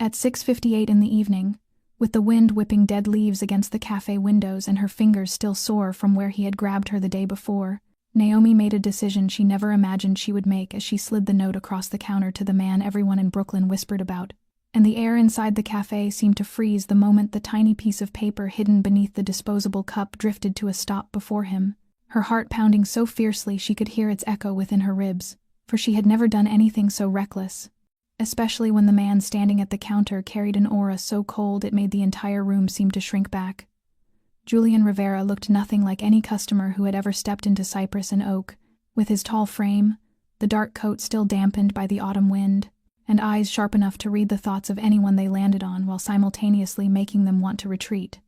At 6:58 in the evening, with the wind whipping dead leaves against the cafe windows and her fingers still sore from where he had grabbed her the day before, Naomi made a decision she never imagined she would make as she slid the note across the counter to the man everyone in Brooklyn whispered about, and the air inside the cafe seemed to freeze the moment the tiny piece of paper hidden beneath the disposable cup drifted to a stop before him, her heart pounding so fiercely she could hear its echo within her ribs, for she had never done anything so reckless, especially when the man standing at the counter carried an aura so cold it made the entire room seem to shrink back. Julian Rivera looked nothing like any customer who had ever stepped into Cypress and Oak, with his tall frame, the dark coat still dampened by the autumn wind, and eyes sharp enough to read the thoughts of anyone they landed on while simultaneously making them want to retreat.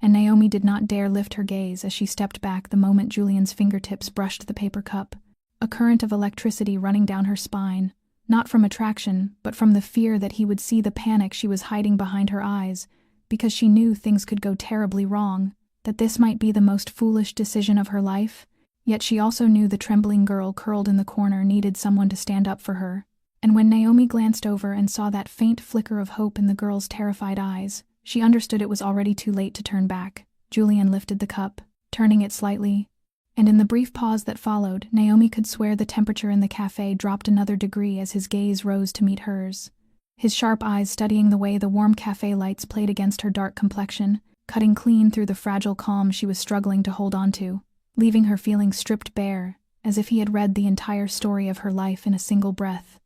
And Naomi did not dare lift her gaze as she stepped back the moment Julian's fingertips brushed the paper cup, a current of electricity running down her spine, not from attraction, but from the fear that he would see the panic she was hiding behind her eyes, because she knew things could go terribly wrong, that this might be the most foolish decision of her life, yet she also knew the trembling girl curled in the corner needed someone to stand up for her. And when Naomi glanced over and saw that faint flicker of hope in the girl's terrified eyes, she understood it was already too late to turn back. Julian lifted the cup, turning it slightly, and in the brief pause that followed, Naomi could swear the temperature in the cafe dropped another degree as his gaze rose to meet hers, his sharp eyes studying the way the warm cafe lights played against her dark complexion, cutting clean through the fragile calm she was struggling to hold on to, leaving her feeling stripped bare, as if he had read the entire story of her life in a single breath.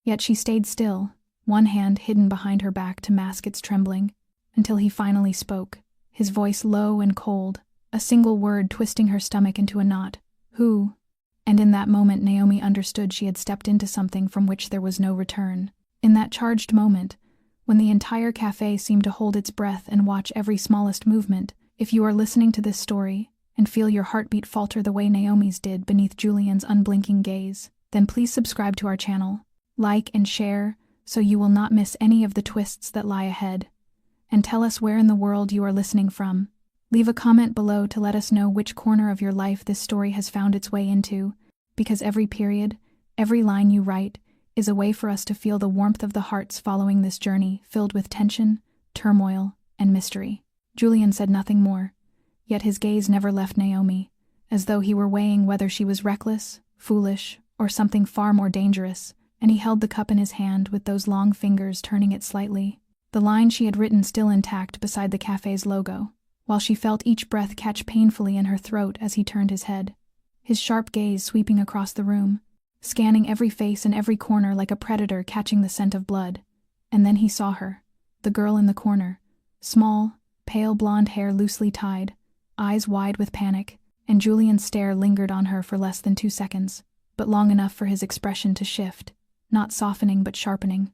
Yet she stayed still, one hand hidden behind her back to mask its trembling, until he finally spoke, his voice low and cold, a single word twisting her stomach into a knot. Who? And in that moment Naomi understood she had stepped into something from which there was no return. In that charged moment, when the entire cafe seemed to hold its breath and watch every smallest movement, if you are listening to this story and feel your heartbeat falter the way Naomi's did beneath Julian's unblinking gaze, then please subscribe to our channel, like and share, so you will not miss any of the twists that lie ahead. And tell us where in the world you are listening from. Leave a comment below to let us know which corner of your life this story has found its way into, because every period, every line you write, is a way for us to feel the warmth of the hearts following this journey filled with tension, turmoil, and mystery. Julian said nothing more, yet his gaze never left Naomi, as though he were weighing whether she was reckless, foolish, or something far more dangerous, and he held the cup in his hand with those long fingers turning it slightly, the line she had written still intact beside the cafe's logo, while she felt each breath catch painfully in her throat as he turned his head, his sharp gaze sweeping across the room, scanning every face and every corner like a predator catching the scent of blood. And then he saw her, the girl in the corner, small, pale blonde hair loosely tied, eyes wide with panic, and Julian's stare lingered on her for less than 2 seconds, but long enough for his expression to shift, not softening but sharpening.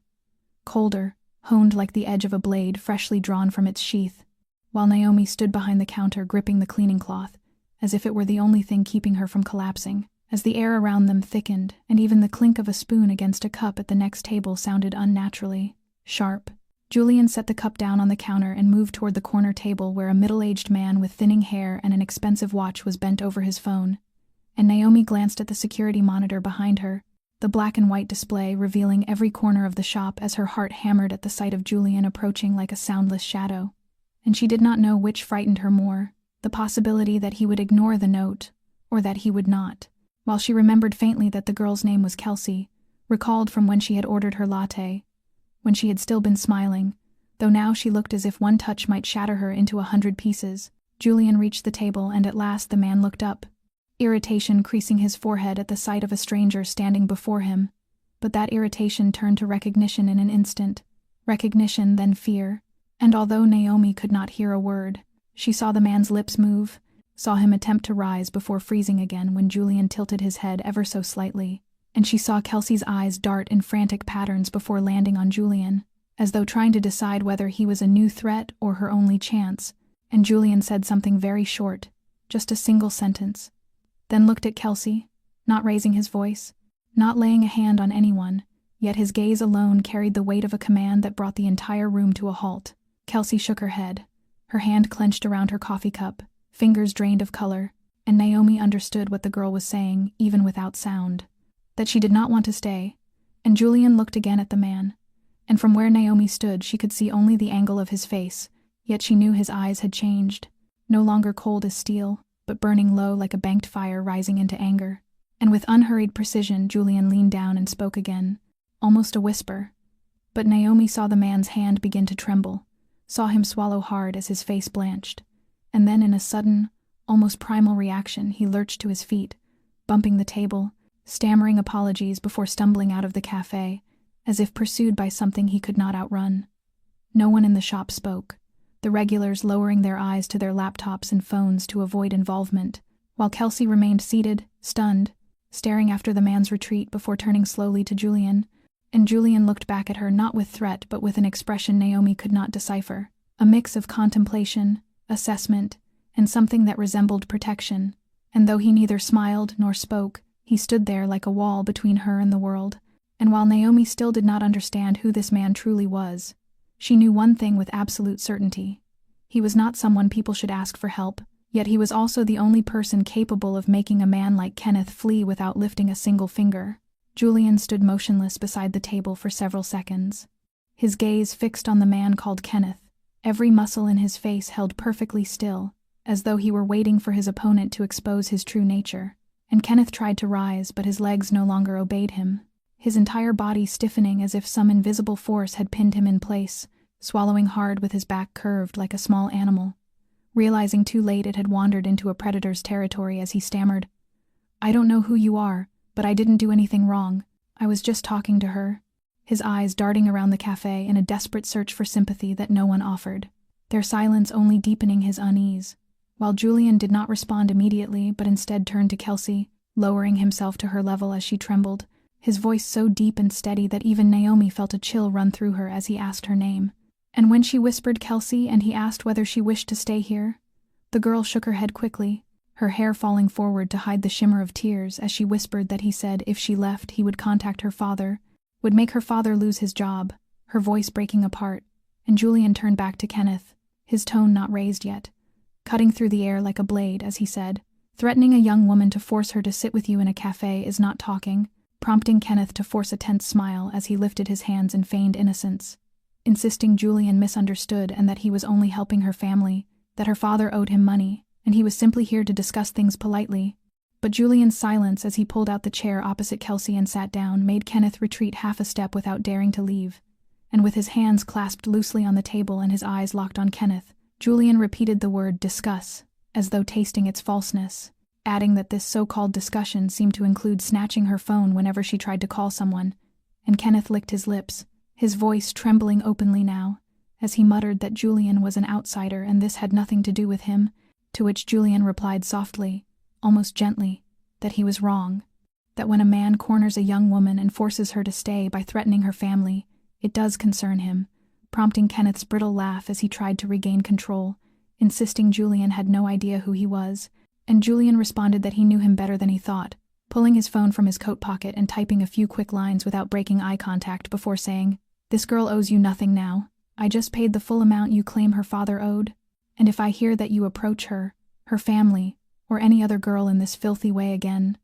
Colder, honed like the edge of a blade freshly drawn from its sheath, while Naomi stood behind the counter gripping the cleaning cloth, as if it were the only thing keeping her from collapsing. As the air around them thickened, and even the clink of a spoon against a cup at the next table sounded unnaturally sharp, Julian set the cup down on the counter and moved toward the corner table where a middle-aged man with thinning hair and an expensive watch was bent over his phone, and Naomi glanced at the security monitor behind her, the black and white display revealing every corner of the shop as her heart hammered at the sight of Julian approaching like a soundless shadow. And she did not know which frightened her more, the possibility that he would ignore the note, or that he would not. While she remembered faintly that the girl's name was Kelsey, recalled from when she had ordered her latte, when she had still been smiling, though now she looked as if one touch might shatter her into 100 pieces, Julian reached the table and at last the man looked up, irritation creasing his forehead at the sight of a stranger standing before him, but that irritation turned to recognition in an instant, recognition then fear, and although Naomi could not hear a word, she saw the man's lips move, saw him attempt to rise before freezing again when Julian tilted his head ever so slightly, and she saw Kelsey's eyes dart in frantic patterns before landing on Julian, as though trying to decide whether he was a new threat or her only chance, and Julian said something very short, just a single sentence, then looked at Kelsey, not raising his voice, not laying a hand on anyone, yet his gaze alone carried the weight of a command that brought the entire room to a halt. Kelsey shook her head, her hand clenched around her coffee cup, fingers drained of color, and Naomi understood what the girl was saying, even without sound, that she did not want to stay, and Julian looked again at the man, and from where Naomi stood she could see only the angle of his face, yet she knew his eyes had changed, no longer cold as steel, but burning low like a banked fire rising into anger. And with unhurried precision Julian leaned down and spoke again, almost a whisper. But Naomi saw the man's hand begin to tremble, saw him swallow hard as his face blanched, and then in a sudden, almost primal reaction he lurched to his feet, bumping the table, stammering apologies before stumbling out of the cafe, as if pursued by something he could not outrun. No one in the shop spoke, the regulars lowering their eyes to their laptops and phones to avoid involvement, while Kelsey remained seated, stunned, staring after the man's retreat before turning slowly to Julian, and Julian looked back at her not with threat but with an expression Naomi could not decipher, a mix of contemplation, assessment, and something that resembled protection, and though he neither smiled nor spoke, he stood there like a wall between her and the world. And while Naomi still did not understand who this man truly was, she knew one thing with absolute certainty. He was not someone people should ask for help, yet he was also the only person capable of making a man like Kenneth flee without lifting a single finger. Julian stood motionless beside the table for several seconds, his gaze fixed on the man called Kenneth, every muscle in his face held perfectly still, as though he were waiting for his opponent to expose his true nature. And Kenneth tried to rise, but his legs no longer obeyed him, his entire body stiffening as if some invisible force had pinned him in place, swallowing hard with his back curved like a small animal. Realizing too late it had wandered into a predator's territory as he stammered, "I don't know who you are, but I didn't do anything wrong. I was just talking to her," his eyes darting around the cafe in a desperate search for sympathy that no one offered, their silence only deepening his unease. While Julian did not respond immediately but instead turned to Kelsey, lowering himself to her level as she trembled, his voice so deep and steady that even Naomi felt a chill run through her as he asked her name. And when she whispered Kelsey and he asked whether she wished to stay here, the girl shook her head quickly, her hair falling forward to hide the shimmer of tears as she whispered that he said if she left he would contact her father, would make her father lose his job, her voice breaking apart, and Julian turned back to Kenneth, his tone not raised yet, cutting through the air like a blade as he said, "Threatening a young woman to force her to sit with you in a cafe is not talking," prompting Kenneth to force a tense smile as he lifted his hands in feigned innocence, insisting Julian misunderstood and that he was only helping her family, that her father owed him money, and he was simply here to discuss things politely. But Julian's silence as he pulled out the chair opposite Kelsey and sat down made Kenneth retreat half a step without daring to leave, and with his hands clasped loosely on the table and his eyes locked on Kenneth, Julian repeated the word discuss, as though tasting its falseness, adding that this so-called discussion seemed to include snatching her phone whenever she tried to call someone, and Kenneth licked his lips, his voice trembling openly now, as he muttered that Julian was an outsider and this had nothing to do with him, to which Julian replied softly, almost gently, that he was wrong, that when a man corners a young woman and forces her to stay by threatening her family, it does concern him, prompting Kenneth's brittle laugh as he tried to regain control, insisting Julian had no idea who he was, and Julian responded that he knew him better than he thought, pulling his phone from his coat pocket and typing a few quick lines without breaking eye contact before saying, "This girl owes you nothing now. I just paid the full amount you claim her father owed, and if I hear that you approach her, her family, or any other girl in this filthy way again,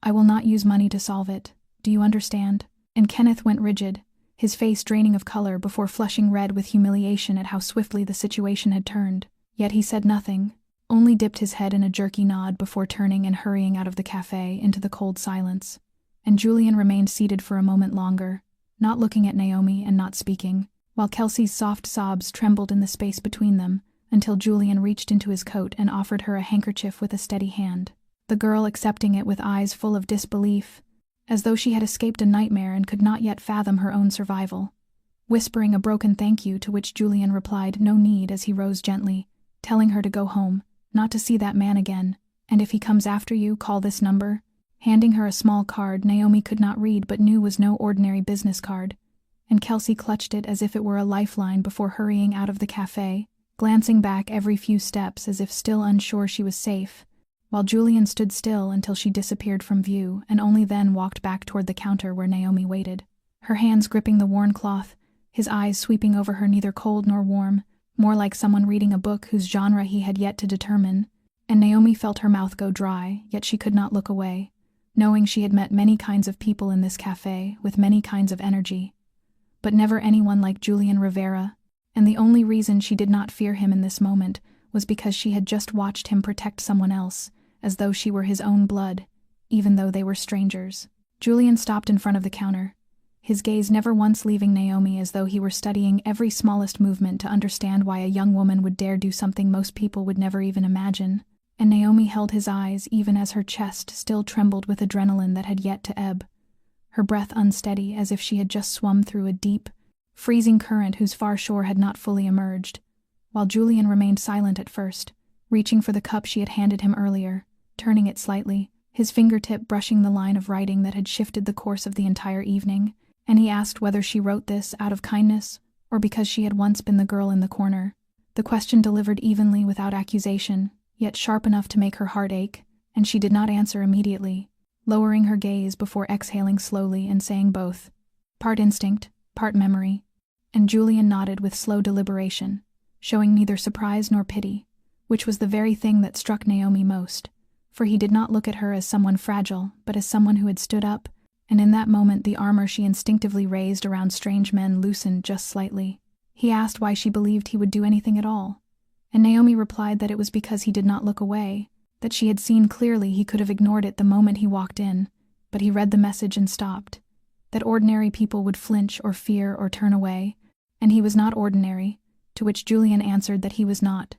I will not use money to solve it. Do you understand?" And Kenneth went rigid, his face draining of color before flushing red with humiliation at how swiftly the situation had turned. Yet he said nothing, only dipped his head in a jerky nod before turning and hurrying out of the cafe into the cold silence. And Julian remained seated for a moment longer, not looking at Naomi and not speaking, while Kelsey's soft sobs trembled in the space between them, until Julian reached into his coat and offered her a handkerchief with a steady hand, the girl accepting it with eyes full of disbelief, as though she had escaped a nightmare and could not yet fathom her own survival. Whispering a broken thank you to which Julian replied no need as he rose gently, telling her to go home, not to see that man again, and if he comes after you, call this number, handing her a small card Naomi could not read but knew was no ordinary business card, and Kelsey clutched it as if it were a lifeline before hurrying out of the cafe, glancing back every few steps as if still unsure she was safe, while Julian stood still until she disappeared from view and only then walked back toward the counter where Naomi waited, her hands gripping the worn cloth, his eyes sweeping over her neither cold nor warm, more like someone reading a book whose genre he had yet to determine, and Naomi felt her mouth go dry, yet she could not look away, knowing she had met many kinds of people in this cafe with many kinds of energy. but never anyone like Julian Rivera, and the only reason she did not fear him in this moment was because she had just watched him protect someone else, as though she were his own blood, even though they were strangers. Julian stopped in front of the counter, his gaze never once leaving Naomi, as though he were studying every smallest movement to understand why a young woman would dare do something most people would never even imagine. And Naomi held his eyes even as her chest still trembled with adrenaline that had yet to ebb, her breath unsteady as if she had just swum through a deep, freezing current whose far shore had not fully emerged, while Julian remained silent at first, reaching for the cup she had handed him earlier, turning it slightly, his fingertip brushing the line of writing that had shifted the course of the entire evening, and he asked whether she wrote this out of kindness or because she had once been the girl in the corner. The question delivered evenly without accusation, yet sharp enough to make her heart ache, and she did not answer immediately, lowering her gaze before exhaling slowly and saying both, part instinct, part memory, and Julian nodded with slow deliberation, showing neither surprise nor pity, which was the very thing that struck Naomi most, for he did not look at her as someone fragile, but as someone who had stood up, and in that moment the armor she instinctively raised around strange men loosened just slightly. He asked why she believed he would do anything at all, and Naomi replied that it was because he did not look away, that she had seen clearly he could have ignored it the moment he walked in, but he read the message and stopped, that ordinary people would flinch or fear or turn away, and he was not ordinary, to which Julian answered that he was not,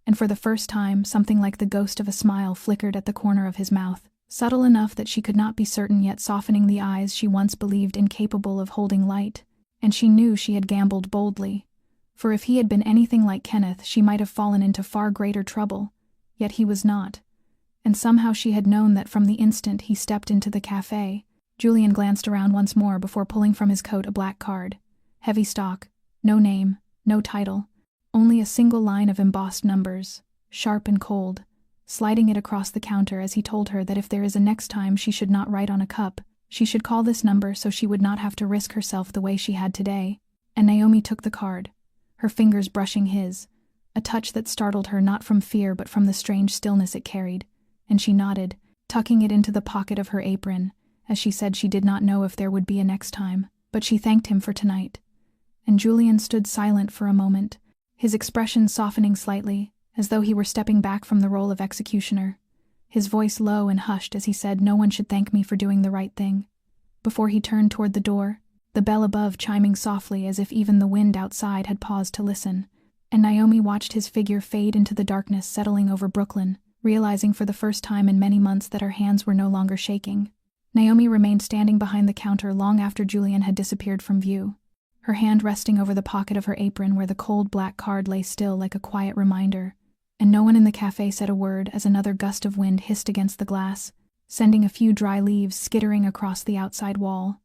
and for the first time something like the ghost of a smile flickered at the corner of his mouth, subtle enough that she could not be certain yet softening the eyes she once believed incapable of holding light, and she knew she had gambled boldly, for if he had been anything like Kenneth she might have fallen into far greater trouble, yet he was not, and somehow she had known that from the instant he stepped into the cafe. Julian glanced around once more before pulling from his coat a black card, heavy stock, no name, no title, only a single line of embossed numbers, sharp and cold, sliding it across the counter as he told her that if there is a next time she should not write on a cup, she should call this number so she would not have to risk herself the way she had today. And Naomi took the card, her fingers brushing his, a touch that startled her not from fear but from the strange stillness it carried, and she nodded, tucking it into the pocket of her apron, as she said she did not know if there would be a next time, but she thanked him for tonight. And Julian stood silent for a moment, his expression softening slightly, as though he were stepping back from the role of executioner, his voice low and hushed as he said no one should thank me for doing the right thing, before he turned toward the door, the bell above chiming softly as if even the wind outside had paused to listen, and Naomi watched his figure fade into the darkness settling over Brooklyn, realizing for the first time in many months that her hands were no longer shaking. Naomi remained standing behind the counter long after Julian had disappeared from view, her hand resting over the pocket of her apron where the cold black card lay still like a quiet reminder, and no one in the cafe said a word as another gust of wind hissed against the glass, sending a few dry leaves skittering across the outside wall,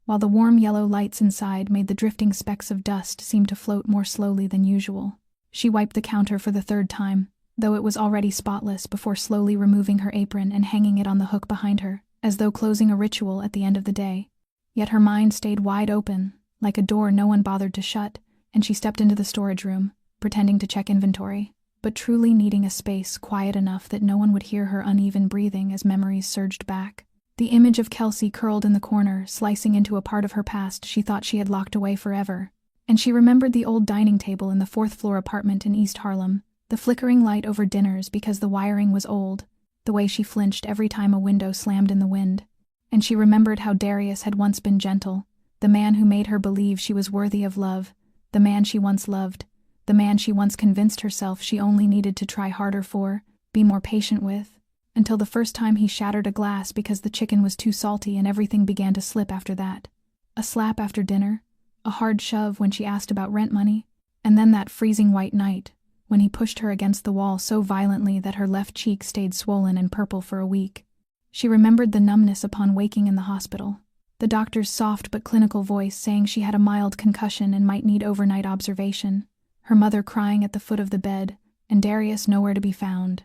while the warm yellow lights inside made the drifting specks of dust seem to float more slowly than usual. She wiped the counter for the third time, though it was already spotless, before slowly removing her apron and hanging it on the hook behind her, as though closing a ritual at the end of the day. Yet her mind stayed wide open, like a door no one bothered to shut, and she stepped into the storage room, pretending to check inventory, but truly needing a space quiet enough that no one would hear her uneven breathing as memories surged back. The image of Kelsey curled in the corner, slicing into a part of her past she thought she had locked away forever, and she remembered the old dining table in the fourth-floor apartment in East Harlem, the flickering light over dinners because the wiring was old, the way she flinched every time a window slammed in the wind, and she remembered how Darius had once been gentle, the man who made her believe she was worthy of love, the man she once loved, the man she once convinced herself she only needed to try harder for, be more patient with, until the first time he shattered a glass because the chicken was too salty and everything began to slip after that. A slap after dinner, a hard shove when she asked about rent money, and then that freezing white night, when he pushed her against the wall so violently that her left cheek stayed swollen and purple for a week. She remembered the numbness upon waking in the hospital, the doctor's soft but clinical voice saying she had a mild concussion and might need overnight observation, her mother crying at the foot of the bed, and Darius nowhere to be found,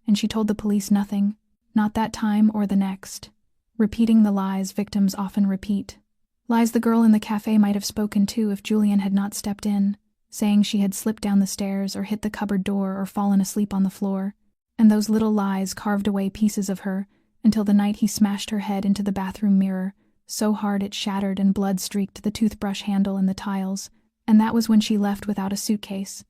and she told the police nothing, not that time or the next, repeating the lies victims often repeat. Lies the girl in the cafe might have spoken too if Julian had not stepped in, saying she had slipped down the stairs or hit the cupboard door or fallen asleep on the floor, and those little lies carved away pieces of her until the night he smashed her head into the bathroom mirror, so hard it shattered and blood streaked the toothbrush handle and the tiles, and that was when she left without a suitcase,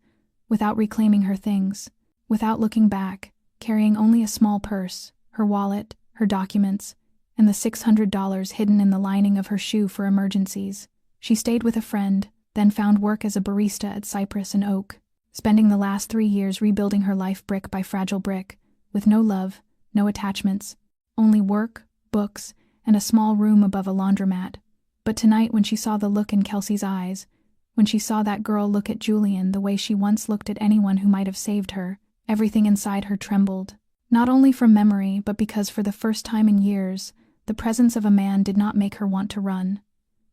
without reclaiming her things, without looking back, carrying only a small purse, her wallet, her documents, and the $600 hidden in the lining of her shoe for emergencies. She stayed with a friend, then found work as a barista at Cypress and Oak, spending the last 3 years rebuilding her life brick by fragile brick, with no love, no attachments, only work, books, and a small room above a laundromat. But tonight, when she saw the look in Kelsey's eyes, when she saw that girl look at Julian the way she once looked at anyone who might have saved her, everything inside her trembled. Not only from memory, but because for the first time in years, the presence of a man did not make her want to run.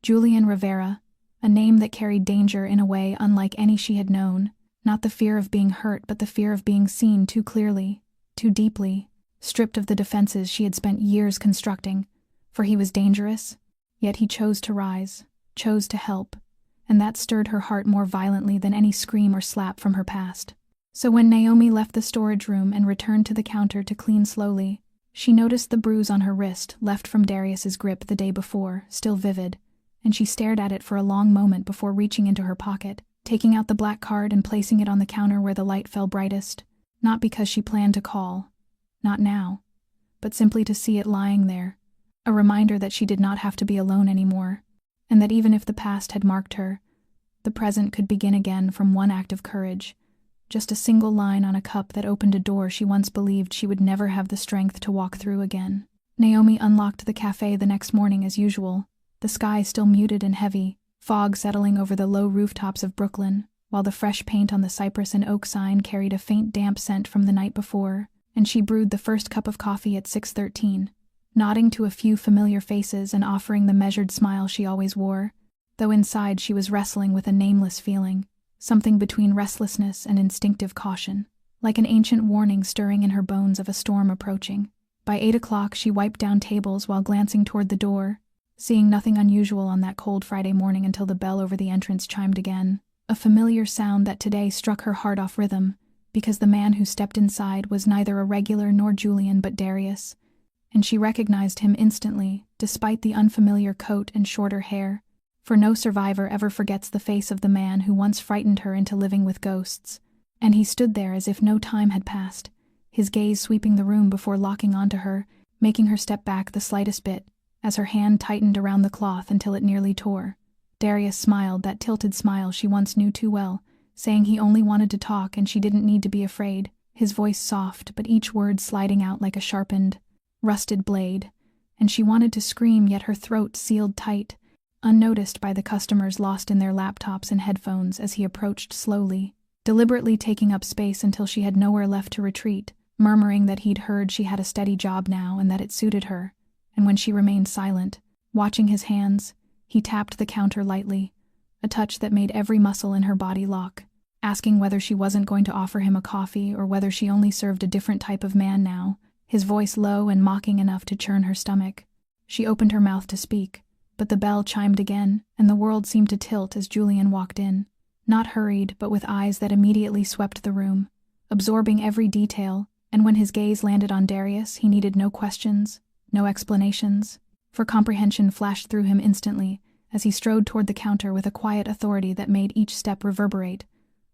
Julian Rivera, a name that carried danger in a way unlike any she had known, not the fear of being hurt but the fear of being seen too clearly, too deeply, stripped of the defenses she had spent years constructing, for he was dangerous, yet he chose to rise, chose to help, and that stirred her heart more violently than any scream or slap from her past. So when Naomi left the storage room and returned to the counter to clean slowly, she noticed the bruise on her wrist left from Darius's grip the day before, still vivid, and she stared at it for a long moment before reaching into her pocket, taking out the black card and placing it on the counter where the light fell brightest, not because she planned to call, not now, but simply to see it lying there, a reminder that she did not have to be alone anymore, and that even if the past had marked her, the present could begin again from one act of courage, just a single line on a cup that opened a door she once believed she would never have the strength to walk through again. Naomi unlocked the cafe the next morning as usual, the sky still muted and heavy, fog settling over the low rooftops of Brooklyn, while the fresh paint on the Cypress and Oak sign carried a faint damp scent from the night before, and she brewed the first cup of coffee at 6:13, nodding to a few familiar faces and offering the measured smile she always wore, though inside she was wrestling with a nameless feeling, something between restlessness and instinctive caution, like an ancient warning stirring in her bones of a storm approaching. By 8 o'clock she wiped down tables while glancing toward the door, seeing nothing unusual on that cold Friday morning until the bell over the entrance chimed again, a familiar sound that today struck her heart off rhythm, because the man who stepped inside was neither a regular nor Julian but Darius, and she recognized him instantly, despite the unfamiliar coat and shorter hair, for no survivor ever forgets the face of the man who once frightened her into living with ghosts, and he stood there as if no time had passed, his gaze sweeping the room before locking onto her, making her step back the slightest bit, as her hand tightened around the cloth until it nearly tore. Darius smiled, that tilted smile she once knew too well, saying he only wanted to talk and she didn't need to be afraid, his voice soft but each word sliding out like a sharpened, rusted blade, and she wanted to scream yet her throat sealed tight, unnoticed by the customers lost in their laptops and headphones as he approached slowly, deliberately taking up space until she had nowhere left to retreat, murmuring that he'd heard she had a steady job now and that it suited her, and when she remained silent, watching his hands, he tapped the counter lightly, a touch that made every muscle in her body lock, asking whether she wasn't going to offer him a coffee or whether she only served a different type of man now, his voice low and mocking enough to churn her stomach. She opened her mouth to speak, but the bell chimed again, and the world seemed to tilt as Julian walked in, not hurried but with eyes that immediately swept the room, absorbing every detail, and when his gaze landed on Darius, he needed no questions, no explanations, for comprehension flashed through him instantly as he strode toward the counter with a quiet authority that made each step reverberate,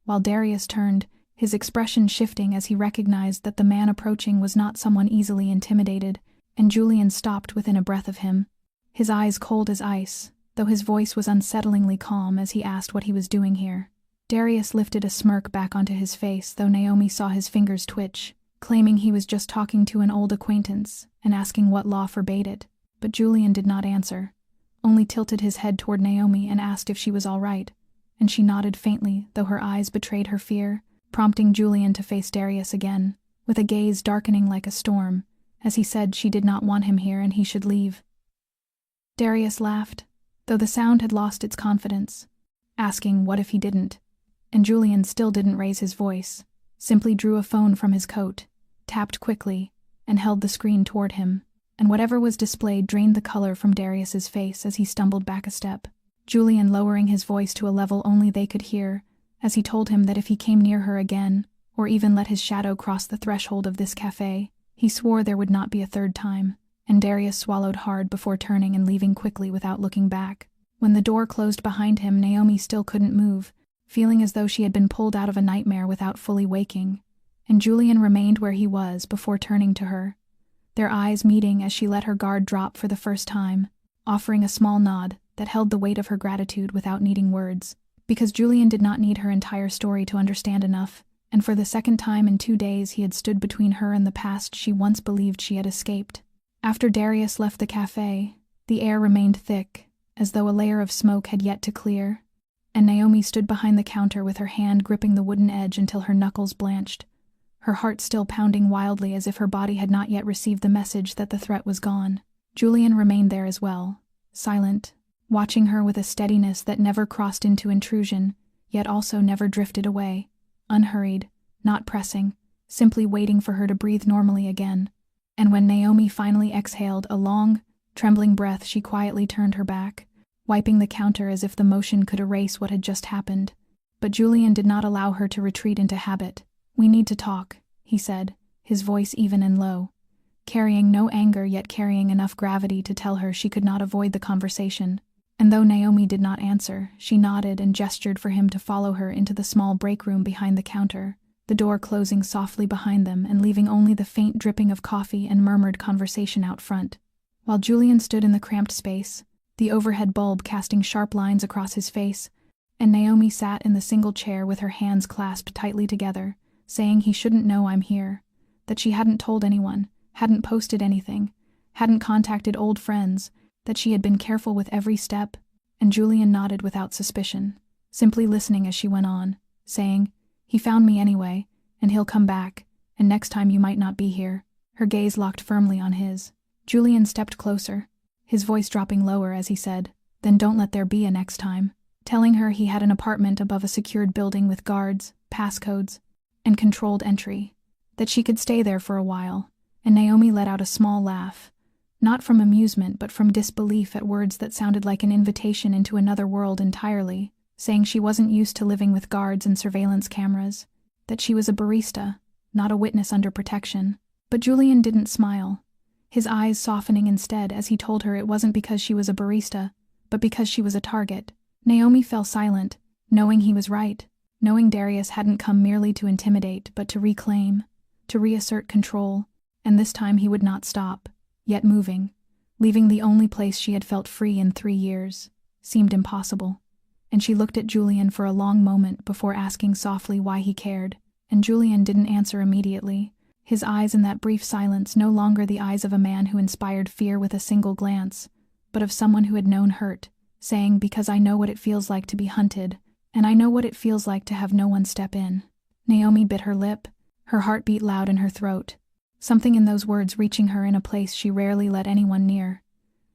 while Darius turned, his expression shifting as he recognized that the man approaching was not someone easily intimidated, and Julian stopped within a breath of him, his eyes cold as ice, though his voice was unsettlingly calm as he asked what he was doing here. Darius lifted a smirk back onto his face, though Naomi saw his fingers twitch, claiming he was just talking to an old acquaintance and asking what law forbade it, but Julian did not answer, only tilted his head toward Naomi and asked if she was all right, and she nodded faintly, though her eyes betrayed her fear, prompting Julian to face Darius again, with a gaze darkening like a storm, as he said she did not want him here and he should leave. Darius laughed, though the sound had lost its confidence, asking what if he didn't, and Julian still didn't raise his voice, simply drew a phone from his coat, tapped quickly, and held the screen toward him, and whatever was displayed drained the color from Darius's face as he stumbled back a step, Julian lowering his voice to a level only they could hear, as he told him that if he came near her again, or even let his shadow cross the threshold of this cafe, he swore there would not be a third time, and Darius swallowed hard before turning and leaving quickly without looking back. When the door closed behind him, Naomi still couldn't move, feeling as though she had been pulled out of a nightmare without fully waking, and Julian remained where he was before turning to her, their eyes meeting as she let her guard drop for the first time, offering a small nod that held the weight of her gratitude without needing words, because Julian did not need her entire story to understand enough, and for the second time in 2 days he had stood between her and the past she once believed she had escaped. After Darius left the cafe, the air remained thick, as though a layer of smoke had yet to clear, and Naomi stood behind the counter with her hand gripping the wooden edge until her knuckles blanched, her heart still pounding wildly as if her body had not yet received the message that the threat was gone. Julian remained there as well, silent, watching her with a steadiness that never crossed into intrusion, yet also never drifted away, unhurried, not pressing, simply waiting for her to breathe normally again. And when Naomi finally exhaled a long, trembling breath, she quietly turned her back, wiping the counter as if the motion could erase what had just happened. But Julian did not allow her to retreat into habit. "We need to talk," he said, his voice even and low, carrying no anger yet carrying enough gravity to tell her she could not avoid the conversation. And though Naomi did not answer, she nodded and gestured for him to follow her into the small break room behind the counter, the door closing softly behind them and leaving only the faint dripping of coffee and murmured conversation out front. While Julian stood in the cramped space, the overhead bulb casting sharp lines across his face, and Naomi sat in the single chair with her hands clasped tightly together, saying he shouldn't know I'm here, that she hadn't told anyone, hadn't posted anything, hadn't contacted old friends, that she had been careful with every step, and Julian nodded without suspicion, simply listening as she went on, saying, "He found me anyway, and he'll come back, and next time you might not be here." Her gaze locked firmly on his. Julian stepped closer, his voice dropping lower as he said, "Then don't let there be a next time," telling her he had an apartment above a secured building with guards, passcodes, and controlled entry, that she could stay there for a while, and Naomi let out a small laugh, not from amusement but from disbelief at words that sounded like an invitation into another world entirely, saying she wasn't used to living with guards and surveillance cameras, that she was a barista, not a witness under protection. But Julian didn't smile, his eyes softening instead as he told her it wasn't because she was a barista, but because she was a target. Naomi fell silent, knowing he was right, knowing Darius hadn't come merely to intimidate but to reclaim, to reassert control, and this time he would not stop, yet moving, leaving the only place she had felt free in 3 years, seemed impossible. And she looked at Julian for a long moment before asking softly why he cared, and Julian didn't answer immediately, his eyes in that brief silence no longer the eyes of a man who inspired fear with a single glance, but of someone who had known hurt, saying, "Because I know what it feels like to be hunted, and I know what it feels like to have no one step in." Naomi bit her lip, her heart beat loud in her throat, something in those words reaching her in a place she rarely let anyone near,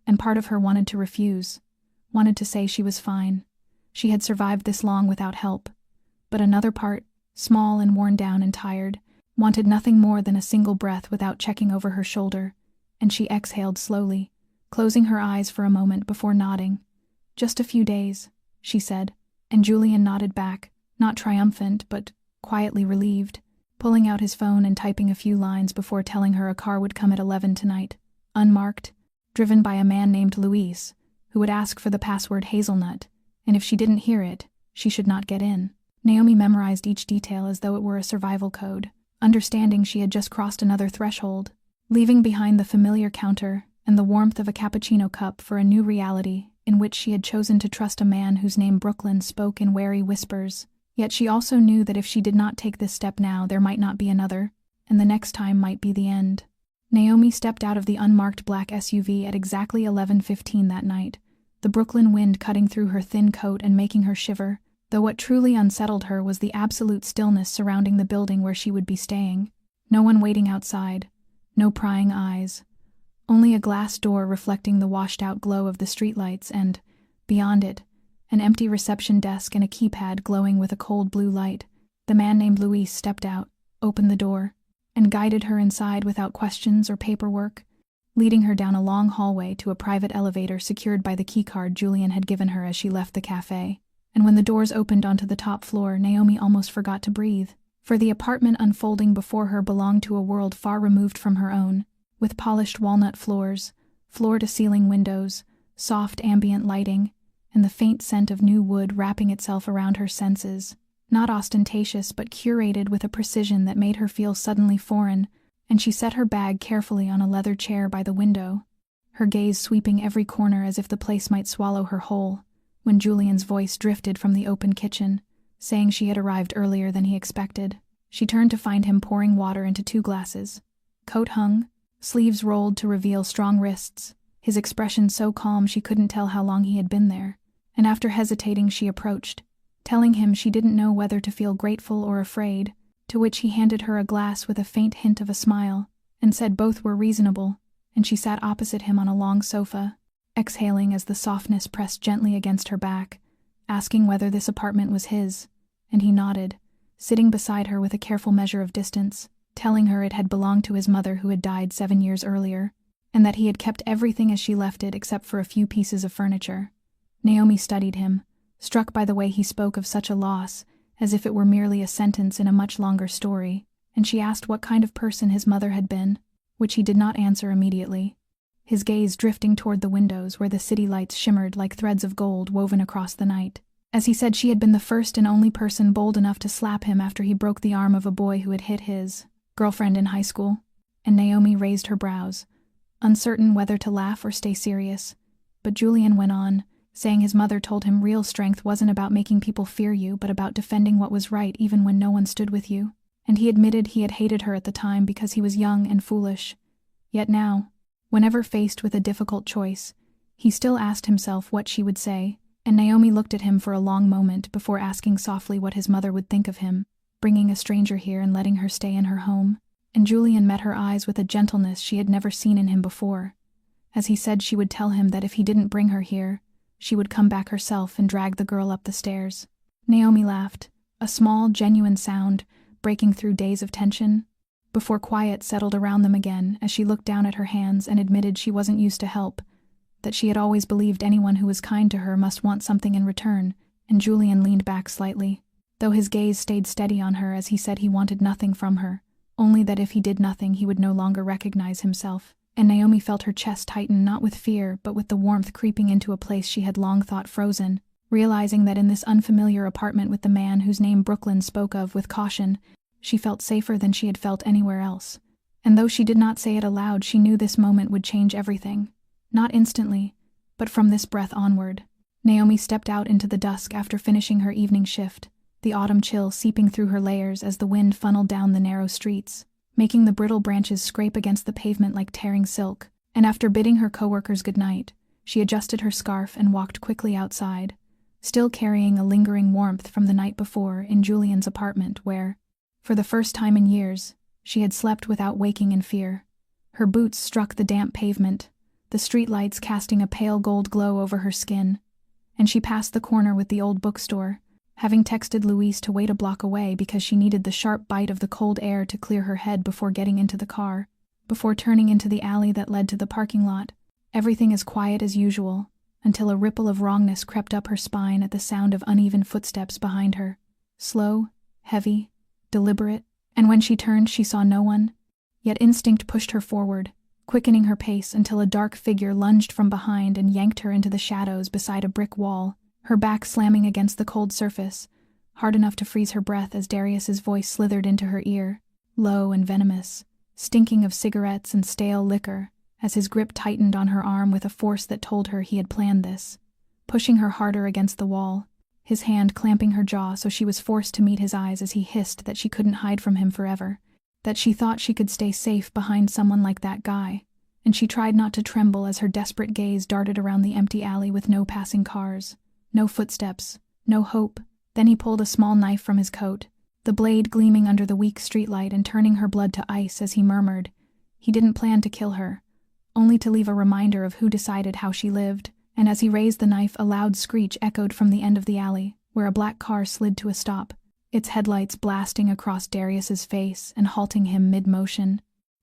and part of her wanted to refuse, wanted to say she was fine. She had survived this long without help, but another part, small and worn down and tired, wanted nothing more than a single breath without checking over her shoulder, and she exhaled slowly, closing her eyes for a moment before nodding. "Just a few days," she said, and Julian nodded back, not triumphant but quietly relieved, pulling out his phone and typing a few lines before telling her a car would come at 11 tonight, unmarked, driven by a man named Luis, who would ask for the password hazelnut, and if she didn't hear it, she should not get in. Naomi memorized each detail as though it were a survival code, understanding she had just crossed another threshold, leaving behind the familiar counter and the warmth of a cappuccino cup for a new reality in which she had chosen to trust a man whose name Brooklyn spoke in wary whispers. Yet she also knew that if she did not take this step now, there might not be another, and the next time might be the end. Naomi stepped out of the unmarked black SUV at exactly 11:15 that night, the Brooklyn wind cutting through her thin coat and making her shiver, though what truly unsettled her was the absolute stillness surrounding the building where she would be staying. No one waiting outside, no prying eyes, only a glass door reflecting the washed-out glow of the streetlights and, beyond it, an empty reception desk and a keypad glowing with a cold blue light. The man named Luis stepped out, opened the door, and guided her inside without questions or paperwork, leading her down a long hallway to a private elevator secured by the keycard Julian had given her as she left the cafe. And when the doors opened onto the top floor, Naomi almost forgot to breathe, for the apartment unfolding before her belonged to a world far removed from her own, with polished walnut floors, floor-to-ceiling windows, soft ambient lighting, and the faint scent of new wood wrapping itself around her senses. Not ostentatious but curated with a precision that made her feel suddenly foreign, and she set her bag carefully on a leather chair by the window, her gaze sweeping every corner as if the place might swallow her whole, when Julian's voice drifted from the open kitchen, saying she had arrived earlier than he expected. She turned to find him pouring water into 2 glasses. Coat hung, sleeves rolled to reveal strong wrists, his expression so calm she couldn't tell how long he had been there, and after hesitating she approached, telling him she didn't know whether to feel grateful or afraid, to which he handed her a glass with a faint hint of a smile, and said both were reasonable, and she sat opposite him on a long sofa, exhaling as the softness pressed gently against her back, asking whether this apartment was his, and he nodded, sitting beside her with a careful measure of distance, telling her it had belonged to his mother who had died 7 years earlier, and that he had kept everything as she left it except for a few pieces of furniture. Naomi studied him, struck by the way he spoke of such a loss, as if it were merely a sentence in a much longer story, and she asked what kind of person his mother had been, which he did not answer immediately, his gaze drifting toward the windows where the city lights shimmered like threads of gold woven across the night. As he said, she had been the first and only person bold enough to slap him after he broke the arm of a boy who had hit his girlfriend in high school, and Naomi raised her brows, uncertain whether to laugh or stay serious. But Julian went on, saying his mother told him real strength wasn't about making people fear you but about defending what was right even when no one stood with you, and he admitted he had hated her at the time because he was young and foolish. Yet now, whenever faced with a difficult choice, he still asked himself what she would say, and Naomi looked at him for a long moment before asking softly what his mother would think of him, bringing a stranger here and letting her stay in her home, and Julian met her eyes with a gentleness she had never seen in him before, as he said she would tell him that if he didn't bring her here, she would come back herself and drag the girl up the stairs. Naomi laughed, a small, genuine sound, breaking through days of tension, before quiet settled around them again as she looked down at her hands and admitted she wasn't used to help, that she had always believed anyone who was kind to her must want something in return, and Julian leaned back slightly, though his gaze stayed steady on her as he said he wanted nothing from her, only that if he did nothing he would no longer recognize himself. And Naomi felt her chest tighten not with fear but with the warmth creeping into a place she had long thought frozen, realizing that in this unfamiliar apartment with the man whose name Brooklyn spoke of with caution, she felt safer than she had felt anywhere else. And though she did not say it aloud, she knew this moment would change everything. Not instantly, but from this breath onward. Naomi stepped out into the dusk after finishing her evening shift, the autumn chill seeping through her layers as the wind funneled down the narrow streets, making the brittle branches scrape against the pavement like tearing silk, and after bidding her coworkers good-night, she adjusted her scarf and walked quickly outside, still carrying a lingering warmth from the night before in Julian's apartment where, for the first time in years, she had slept without waking in fear. Her boots struck the damp pavement, the streetlights casting a pale gold glow over her skin, and she passed the corner with the old bookstore, having texted Louise to wait a block away because she needed the sharp bite of the cold air to clear her head before getting into the car, before turning into the alley that led to the parking lot, everything as quiet as usual, until a ripple of wrongness crept up her spine at the sound of uneven footsteps behind her, slow, heavy, deliberate, and when she turned she saw no one, yet instinct pushed her forward, quickening her pace until a dark figure lunged from behind and yanked her into the shadows beside a brick wall, her back slamming against the cold surface, hard enough to freeze her breath as Darius's voice slithered into her ear, low and venomous, stinking of cigarettes and stale liquor, as his grip tightened on her arm with a force that told her he had planned this, pushing her harder against the wall, his hand clamping her jaw so she was forced to meet his eyes as he hissed that she couldn't hide from him forever, that she thought she could stay safe behind someone like that guy, and she tried not to tremble as her desperate gaze darted around the empty alley with no passing cars, no footsteps, no hope. Then he pulled a small knife from his coat, the blade gleaming under the weak streetlight and turning her blood to ice as he murmured, he didn't plan to kill her, only to leave a reminder of who decided how she lived, and as he raised the knife a loud screech echoed from the end of the alley, where a black car slid to a stop, its headlights blasting across Darius's face and halting him mid-motion,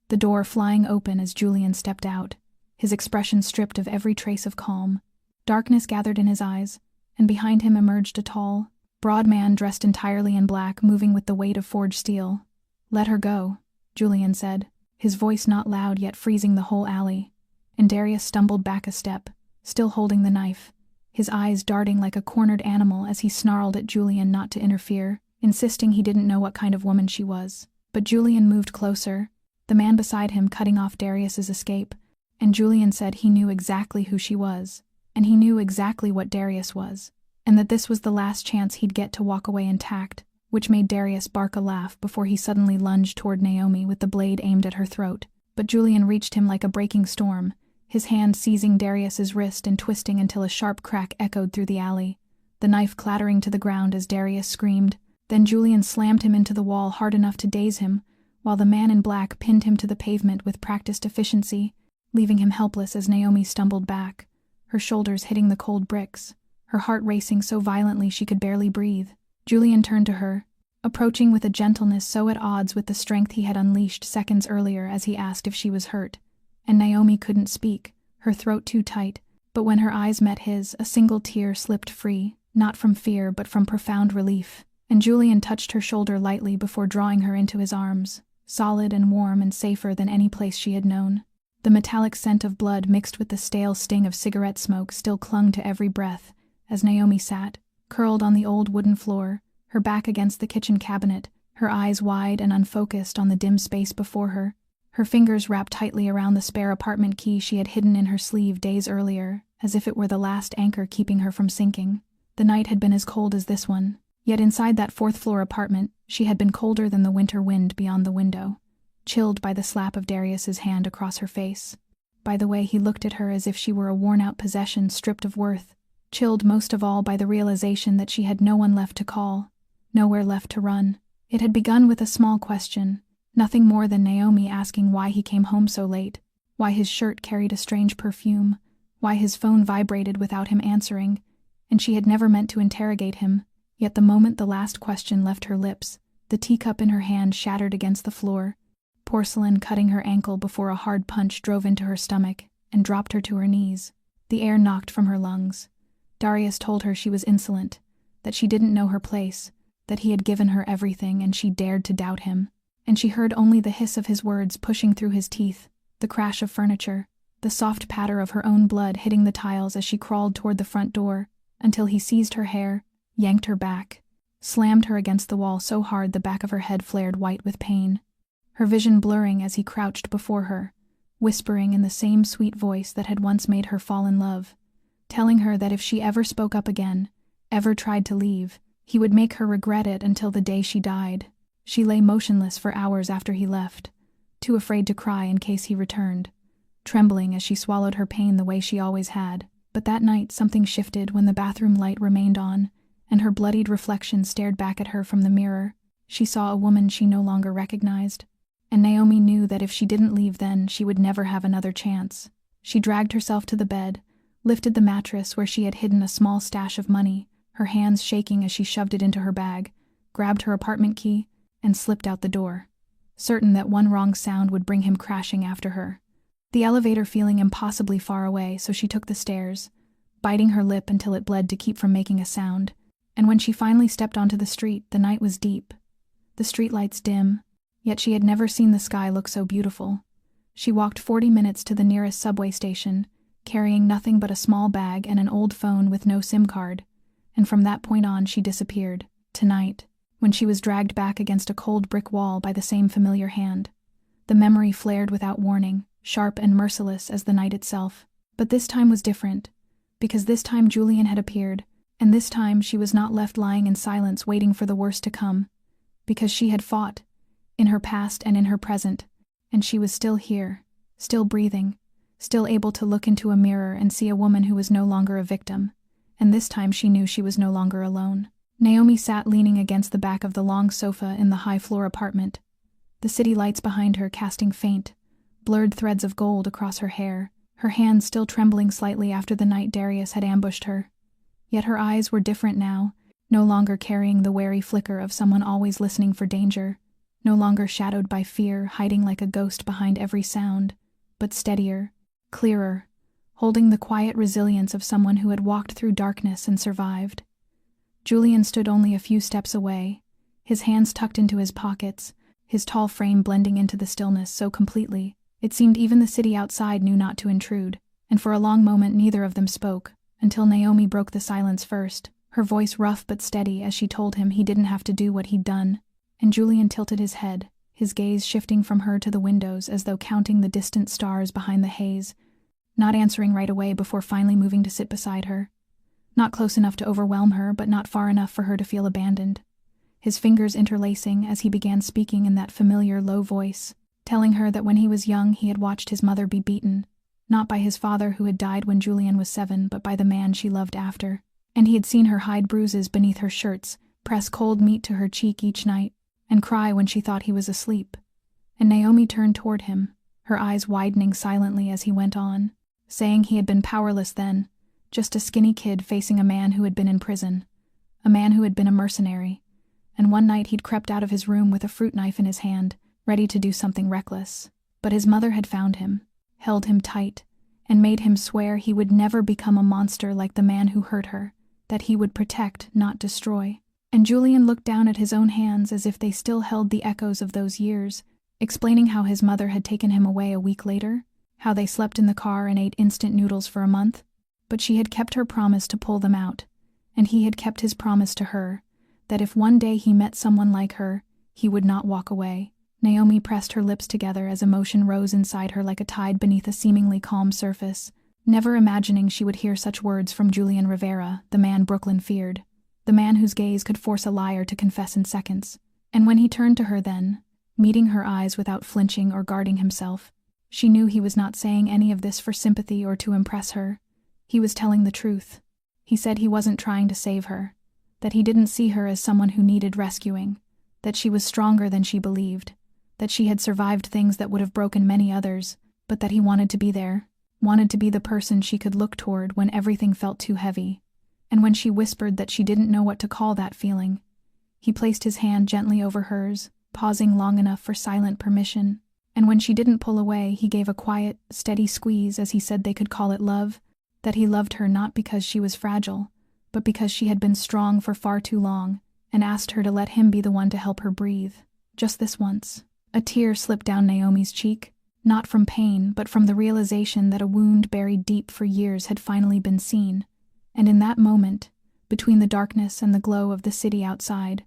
the door flying open as Julian stepped out, his expression stripped of every trace of calm. Darkness gathered in his eyes, and behind him emerged a tall, broad man dressed entirely in black, moving with the weight of forged steel. "Let her go," Julian said, his voice not loud yet freezing the whole alley. And Darius stumbled back a step, still holding the knife, his eyes darting like a cornered animal as he snarled at Julian not to interfere, insisting he didn't know what kind of woman she was. But Julian moved closer, the man beside him cutting off Darius's escape, and Julian said he knew exactly who she was, and he knew exactly what Darius was, and that this was the last chance he'd get to walk away intact, which made Darius bark a laugh before he suddenly lunged toward Naomi with the blade aimed at her throat. But Julian reached him like a breaking storm, his hand seizing Darius's wrist and twisting until a sharp crack echoed through the alley, the knife clattering to the ground as Darius screamed. Then Julian slammed him into the wall hard enough to daze him, while the man in black pinned him to the pavement with practiced efficiency, leaving him helpless as Naomi stumbled back, her shoulders hitting the cold bricks, her heart racing so violently she could barely breathe. Julian turned to her, approaching with a gentleness so at odds with the strength he had unleashed seconds earlier as he asked if she was hurt. And Naomi couldn't speak, her throat too tight, but when her eyes met his, a single tear slipped free, not from fear but from profound relief. And Julian touched her shoulder lightly before drawing her into his arms, solid and warm and safer than any place she had known. The metallic scent of blood mixed with the stale sting of cigarette smoke still clung to every breath as Naomi sat, curled on the old wooden floor, her back against the kitchen cabinet, her eyes wide and unfocused on the dim space before her, her fingers wrapped tightly around the spare apartment key she had hidden in her sleeve days earlier, as if it were the last anchor keeping her from sinking. The night had been as cold as this one, yet inside that fourth-floor apartment, she had been colder than the winter wind beyond the window, chilled by the slap of Darius's hand across her face, by the way he looked at her as if she were a worn-out possession stripped of worth, chilled most of all by the realization that she had no one left to call, nowhere left to run. It had begun with a small question, nothing more than Naomi asking why he came home so late, why his shirt carried a strange perfume, why his phone vibrated without him answering, and she had never meant to interrogate him, yet the moment the last question left her lips, the teacup in her hand shattered against the floor, porcelain cutting her ankle before a hard punch drove into her stomach and dropped her to her knees. The air knocked from her lungs. Darius told her she was insolent, that she didn't know her place, that he had given her everything and she dared to doubt him. And she heard only the hiss of his words pushing through his teeth, the crash of furniture, the soft patter of her own blood hitting the tiles as she crawled toward the front door, until he seized her hair, yanked her back, slammed her against the wall so hard the back of her head flared white with pain, her vision blurring as he crouched before her, whispering in the same sweet voice that had once made her fall in love, telling her that if she ever spoke up again, ever tried to leave, he would make her regret it until the day she died. She lay motionless for hours after he left, too afraid to cry in case he returned, trembling as she swallowed her pain the way she always had. But that night something shifted when the bathroom light remained on, and her bloodied reflection stared back at her from the mirror. She saw a woman she no longer recognized, and Naomi knew that if she didn't leave then, she would never have another chance. She dragged herself to the bed, lifted the mattress where she had hidden a small stash of money, her hands shaking as she shoved it into her bag, grabbed her apartment key, and slipped out the door, certain that one wrong sound would bring him crashing after her. The elevator feeling impossibly far away, so she took the stairs, biting her lip until it bled to keep from making a sound. And when she finally stepped onto the street, the night was deep, the streetlights dim, yet she had never seen the sky look so beautiful. She walked 40 minutes to the nearest subway station, carrying nothing but a small bag and an old phone with no SIM card, and from that point on she disappeared. Tonight, when she was dragged back against a cold brick wall by the same familiar hand, the memory flared without warning, sharp and merciless as the night itself. But this time was different, because this time Julian had appeared, and this time she was not left lying in silence waiting for the worst to come, because she had fought, in her past and in her present, and she was still here, still breathing, still able to look into a mirror and see a woman who was no longer a victim, and this time she knew she was no longer alone. Naomi sat leaning against the back of the long sofa in the high-floor apartment, the city lights behind her casting faint, blurred threads of gold across her hair, her hands still trembling slightly after the night Darius had ambushed her. Yet her eyes were different now, no longer carrying the wary flicker of someone always listening for danger, no longer shadowed by fear, hiding like a ghost behind every sound, but steadier, clearer, holding the quiet resilience of someone who had walked through darkness and survived. Julian stood only a few steps away, his hands tucked into his pockets, his tall frame blending into the stillness so completely, it seemed even the city outside knew not to intrude, and for a long moment neither of them spoke, until Naomi broke the silence first, her voice rough but steady as she told him he didn't have to do what he'd done, and Julian tilted his head, his gaze shifting from her to the windows as though counting the distant stars behind the haze, not answering right away before finally moving to sit beside her. Not close enough to overwhelm her, but not far enough for her to feel abandoned. His fingers interlacing as he began speaking in that familiar low voice, telling her that when he was young he had watched his mother be beaten, not by his father who had died when Julian was 7, but by the man she loved after, and he had seen her hide bruises beneath her shirts, press cold meat to her cheek each night, and cry when she thought he was asleep. And Naomi turned toward him, her eyes widening silently as he went on, saying he had been powerless then, just a skinny kid facing a man who had been in prison, a man who had been a mercenary, and one night he'd crept out of his room with a fruit knife in his hand, ready to do something reckless. But his mother had found him, held him tight, and made him swear he would never become a monster like the man who hurt her, that he would protect, not destroy. And Julian looked down at his own hands as if they still held the echoes of those years, explaining how his mother had taken him away a week later, how they slept in the car and ate instant noodles for a month, but she had kept her promise to pull them out, and he had kept his promise to her, that if one day he met someone like her, he would not walk away. Naomi pressed her lips together as emotion rose inside her like a tide beneath a seemingly calm surface, never imagining she would hear such words from Julian Rivera, the man Brooklyn feared, the man whose gaze could force a liar to confess in seconds. And when he turned to her then, meeting her eyes without flinching or guarding himself, she knew he was not saying any of this for sympathy or to impress her. He was telling the truth. He said he wasn't trying to save her, that he didn't see her as someone who needed rescuing, that she was stronger than she believed, that she had survived things that would have broken many others, but that he wanted to be there, wanted to be the person she could look toward when everything felt too heavy. And when she whispered that she didn't know what to call that feeling, he placed his hand gently over hers, pausing long enough for silent permission. And when she didn't pull away, he gave a quiet, steady squeeze as he said they could call it love, that he loved her not because she was fragile, but because she had been strong for far too long, and asked her to let him be the one to help her breathe, just this once. A tear slipped down Naomi's cheek, not from pain, but from the realization that a wound buried deep for years had finally been seen. And in that moment, between the darkness and the glow of the city outside,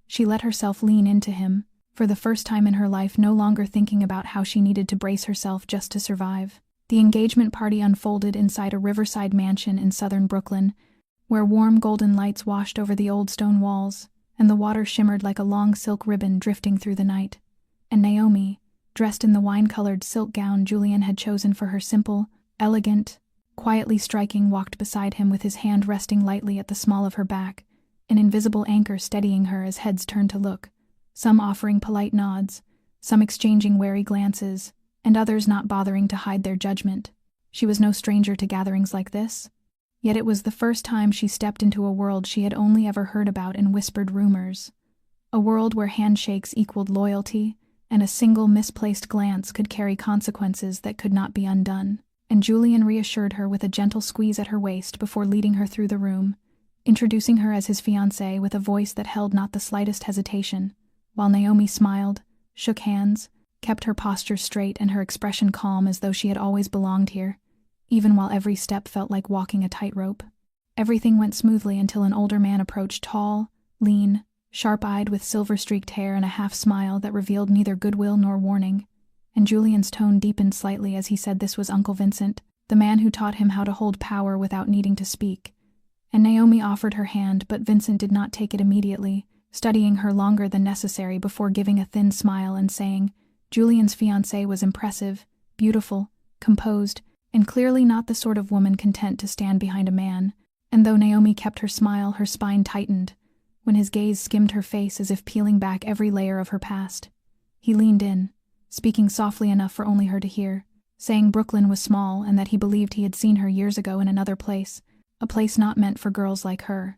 she let herself lean into him, for the first time in her life no longer thinking about how she needed to brace herself just to survive. The engagement party unfolded inside a riverside mansion in southern Brooklyn, where warm golden lights washed over the old stone walls, and the water shimmered like a long silk ribbon drifting through the night. And Naomi, dressed in the wine-colored silk gown Julian had chosen for her simple, elegant, quietly striking, walked beside him with his hand resting lightly at the small of her back, an invisible anchor steadying her as heads turned to look, some offering polite nods, some exchanging wary glances, and others not bothering to hide their judgment. She was no stranger to gatherings like this, yet it was the first time she stepped into a world she had only ever heard about in whispered rumors, a world where handshakes equaled loyalty, and a single misplaced glance could carry consequences that could not be undone. And Julian reassured her with a gentle squeeze at her waist before leading her through the room, introducing her as his fiancée with a voice that held not the slightest hesitation, while Naomi smiled, shook hands, kept her posture straight and her expression calm as though she had always belonged here, even while every step felt like walking a tightrope. Everything went smoothly until an older man approached, tall, lean, sharp-eyed with silver-streaked hair and a half-smile that revealed neither goodwill nor warning, and Julian's tone deepened slightly as he said this was Uncle Vincent, the man who taught him how to hold power without needing to speak. And Naomi offered her hand, but Vincent did not take it immediately, studying her longer than necessary before giving a thin smile and saying, Julian's fiancée was impressive, beautiful, composed, and clearly not the sort of woman content to stand behind a man, and though Naomi kept her smile, her spine tightened, when his gaze skimmed her face as if peeling back every layer of her past. He leaned in, speaking softly enough for only her to hear, saying Brooklyn was small and that he believed he had seen her years ago in another place, a place not meant for girls like her.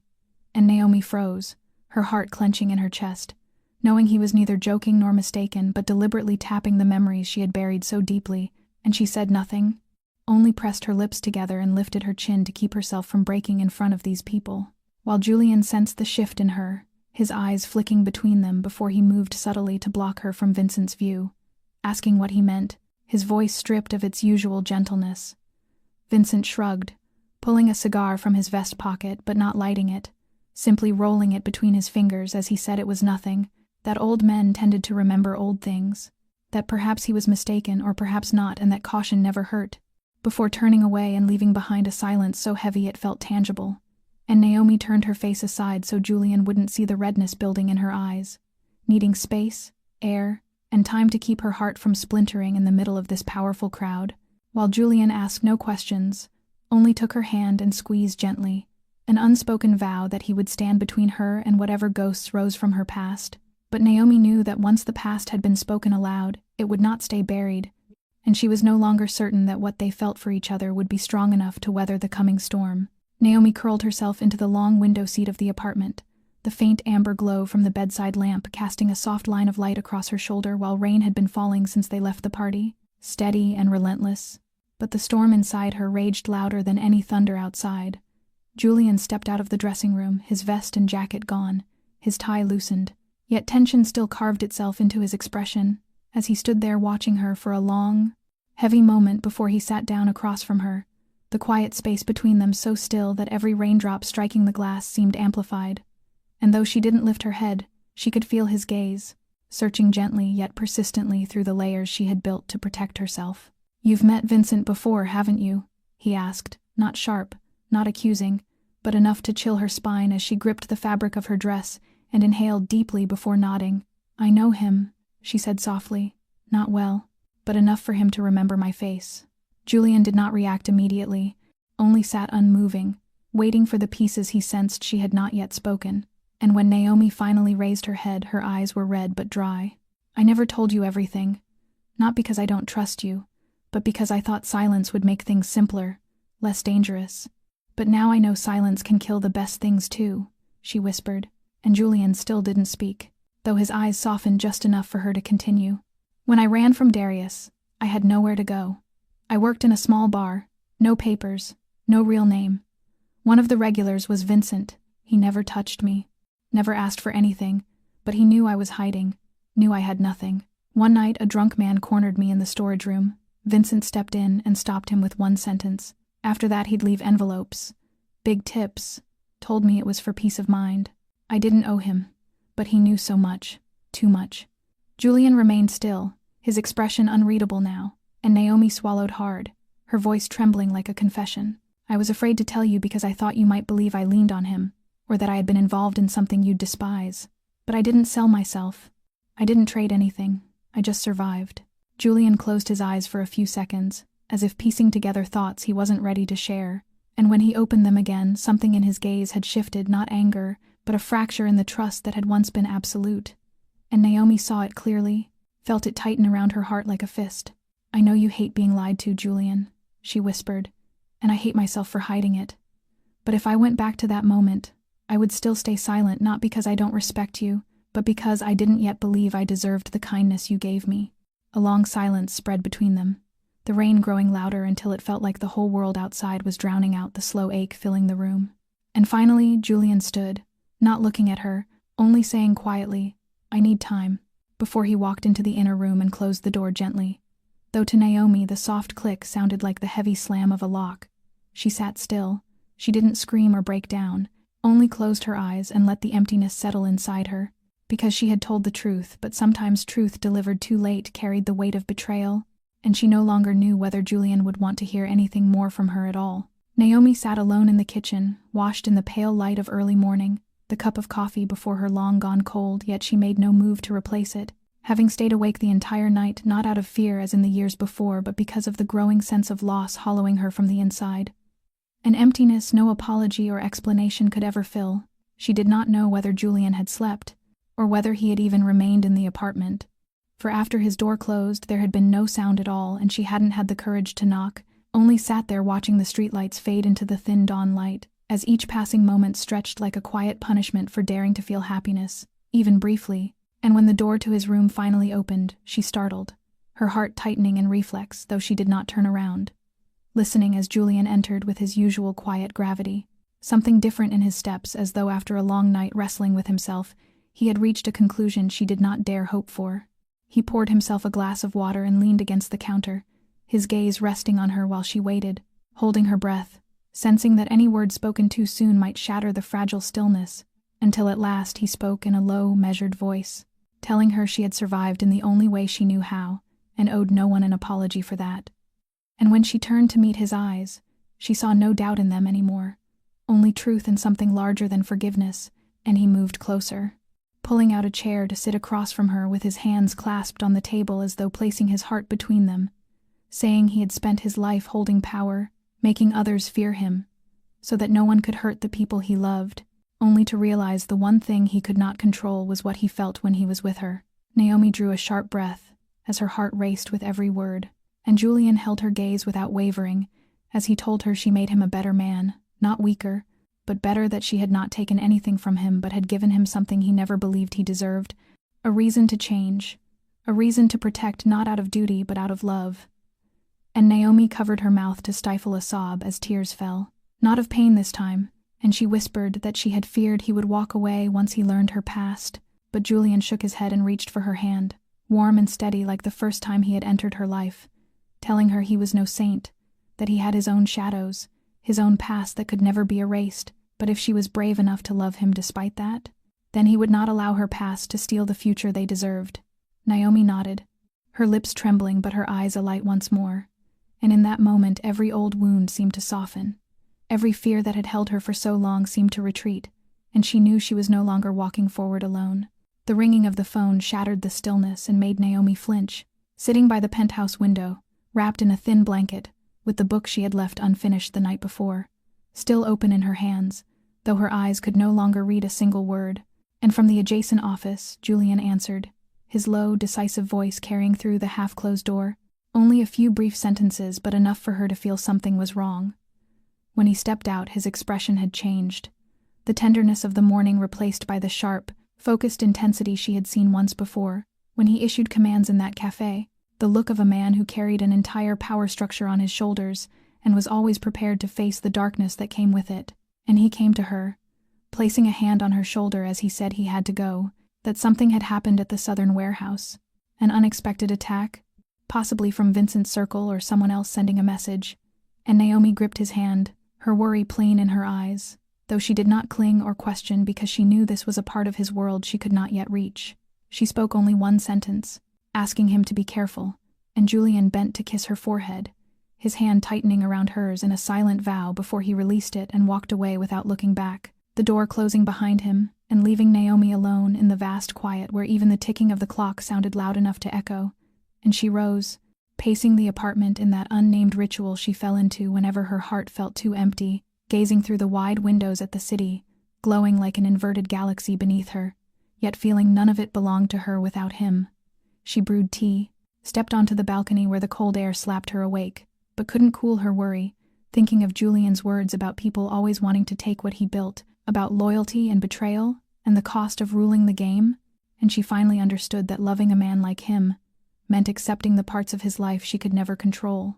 And Naomi froze, her heart clenching in her chest, knowing he was neither joking nor mistaken, but deliberately tapping the memories she had buried so deeply, and she said nothing, only pressed her lips together and lifted her chin to keep herself from breaking in front of these people. While Julian sensed the shift in her, his eyes flicking between them before he moved subtly to block her from Vincent's view, asking what he meant, his voice stripped of its usual gentleness. Vincent shrugged, pulling a cigar from his vest pocket but not lighting it, simply rolling it between his fingers as he said it was nothing, that old men tended to remember old things, that perhaps he was mistaken or perhaps not, and that caution never hurt, before turning away and leaving behind a silence so heavy it felt tangible. And Naomi turned her face aside so Julian wouldn't see the redness building in her eyes, needing space, air, and time to keep her heart from splintering in the middle of this powerful crowd, while Julian asked no questions, only took her hand and squeezed gently, an unspoken vow that he would stand between her and whatever ghosts rose from her past. But Naomi knew that once the past had been spoken aloud, it would not stay buried, and she was no longer certain that what they felt for each other would be strong enough to weather the coming storm. Naomi curled herself into the long window seat of the apartment, the faint amber glow from the bedside lamp casting a soft line of light across her shoulder while rain had been falling since they left the party, steady and relentless. But the storm inside her raged louder than any thunder outside. Julian stepped out of the dressing room, his vest and jacket gone, his tie loosened, yet tension still carved itself into his expression as he stood there watching her for a long, heavy moment before he sat down across from her, the quiet space between them so still that every raindrop striking the glass seemed amplified. And though she didn't lift her head, she could feel his gaze, searching gently yet persistently through the layers she had built to protect herself. "You've met Vincent before, haven't you?" he asked, not sharp, not accusing, but enough to chill her spine as she gripped the fabric of her dress and inhaled deeply before nodding. "I know him," she said softly, "not well, but enough for him to remember my face." Julian did not react immediately, only sat unmoving, waiting for the pieces he sensed she had not yet spoken. And when Naomi finally raised her head, her eyes were red but dry. "I never told you everything, not because I don't trust you, but because I thought silence would make things simpler, less dangerous. But now I know silence can kill the best things too," she whispered, and Julian still didn't speak, though his eyes softened just enough for her to continue. "When I ran from Darius, I had nowhere to go. I worked in a small bar, no papers, no real name. One of the regulars was Vincent. He never touched me, never asked for anything, but he knew I was hiding, knew I had nothing. One night a drunk man cornered me in the storage room. Vincent stepped in and stopped him with one sentence. After that he'd leave envelopes, big tips, told me it was for peace of mind. I didn't owe him, but he knew so much, too much." Julian remained still, his expression unreadable now, and Naomi swallowed hard, her voice trembling like a confession. "I was afraid to tell you because I thought you might believe I leaned on him, or that I had been involved in something you'd despise. But I didn't sell myself. I didn't trade anything. I just survived." Julian closed his eyes for a few seconds, as if piecing together thoughts he wasn't ready to share, and when he opened them again, something in his gaze had shifted, not anger, but a fracture in the trust that had once been absolute. And Naomi saw it clearly, felt it tighten around her heart like a fist. "I know you hate being lied to, Julian," she whispered, "and I hate myself for hiding it. But if I went back to that moment, I would still stay silent, not because I don't respect you, but because I didn't yet believe I deserved the kindness you gave me." A long silence spread between them, the rain growing louder until it felt like the whole world outside was drowning out the slow ache filling the room. And finally, Julian stood, not looking at her, only saying quietly, "I need time," before he walked into the inner room and closed the door gently. Though to Naomi the soft click sounded like the heavy slam of a lock. She sat still. She didn't scream or break down, only closed her eyes and let the emptiness settle inside her, because she had told the truth, but sometimes truth delivered too late carried the weight of betrayal, and she no longer knew whether Julian would want to hear anything more from her at all. Naomi sat alone in the kitchen, washed in the pale light of early morning, the cup of coffee before her long gone cold, yet she made no move to replace it, having stayed awake the entire night not out of fear as in the years before, but because of the growing sense of loss hollowing her from the inside. An emptiness no apology or explanation could ever fill. She did not know whether Julian had slept, or whether he had even remained in the apartment. For after his door closed, there had been no sound at all, and she hadn't had the courage to knock, only sat there watching the streetlights fade into the thin dawn light, as each passing moment stretched like a quiet punishment for daring to feel happiness, even briefly. And when the door to his room finally opened, she startled, her heart tightening in reflex, though she did not turn around, listening as Julian entered with his usual quiet gravity. something different in his steps, as though after a long night wrestling with himself, he had reached a conclusion she did not dare hope for. He poured himself a glass of water and leaned against the counter, his gaze resting on her while she waited, holding her breath, sensing that any word spoken too soon might shatter the fragile stillness, until at last he spoke in a low, measured voice, telling her she had survived in the only way she knew how, and owed no one an apology for that. And when she turned to meet his eyes, she saw no doubt in them anymore, only truth and something larger than forgiveness, and he moved closer, pulling out a chair to sit across from her with his hands clasped on the table as though placing his heart between them, saying he had spent his life holding power, making others fear him, so that no one could hurt the people he loved, only to realize the one thing he could not control was what he felt when he was with her. Naomi drew a sharp breath, as her heart raced with every word, and Julian held her gaze without wavering, as he told her she made him a better man, not weaker, but better, that she had not taken anything from him but had given him something he never believed he deserved, a reason to change, a reason to protect not out of duty but out of love. And Naomi covered her mouth to stifle a sob as tears fell, not of pain this time, and she whispered that she had feared he would walk away once he learned her past, but Julian shook his head and reached for her hand, warm and steady like the first time he had entered her life, telling her he was no saint, that he had his own shadows, his own past that could never be erased, but if she was brave enough to love him despite that, then he would not allow her past to steal the future they deserved. Naomi nodded, her lips trembling but her eyes alight once more, and in that moment every old wound seemed to soften. Every fear that had held her for so long seemed to retreat, and she knew she was no longer walking forward alone. The ringing of the phone shattered the stillness and made Naomi flinch, sitting by the penthouse window, wrapped in a thin blanket, with the book she had left unfinished the night before, still open in her hands, though her eyes could no longer read a single word. And from the adjacent office, Julian answered, his low, decisive voice carrying through the half-closed door. Only a few brief sentences, but enough for her to feel something was wrong. When he stepped out, his expression had changed, the tenderness of the morning replaced by the sharp, focused intensity she had seen once before, when he issued commands in that cafe, the look of a man who carried an entire power structure on his shoulders and was always prepared to face the darkness that came with it. And he came to her, placing a hand on her shoulder as he said he had to go, that something had happened at the southern warehouse, an unexpected attack, possibly from Vincent's circle or someone else sending a message, and Naomi gripped his hand, her worry plain in her eyes, though she did not cling or question because she knew this was a part of his world she could not yet reach. She spoke only one sentence, asking him to be careful, and Julian bent to kiss her forehead, his hand tightening around hers in a silent vow before he released it and walked away without looking back, the door closing behind him and leaving Naomi alone in the vast quiet where even the ticking of the clock sounded loud enough to echo. And she rose, pacing the apartment in that unnamed ritual she fell into whenever her heart felt too empty, gazing through the wide windows at the city, glowing like an inverted galaxy beneath her, yet feeling none of it belonged to her without him. She brewed tea, stepped onto the balcony where the cold air slapped her awake, but couldn't cool her worry, thinking of Julian's words about people always wanting to take what he built, about loyalty and betrayal, and the cost of ruling the game, and she finally understood that loving a man like him meant accepting the parts of his life she could never control.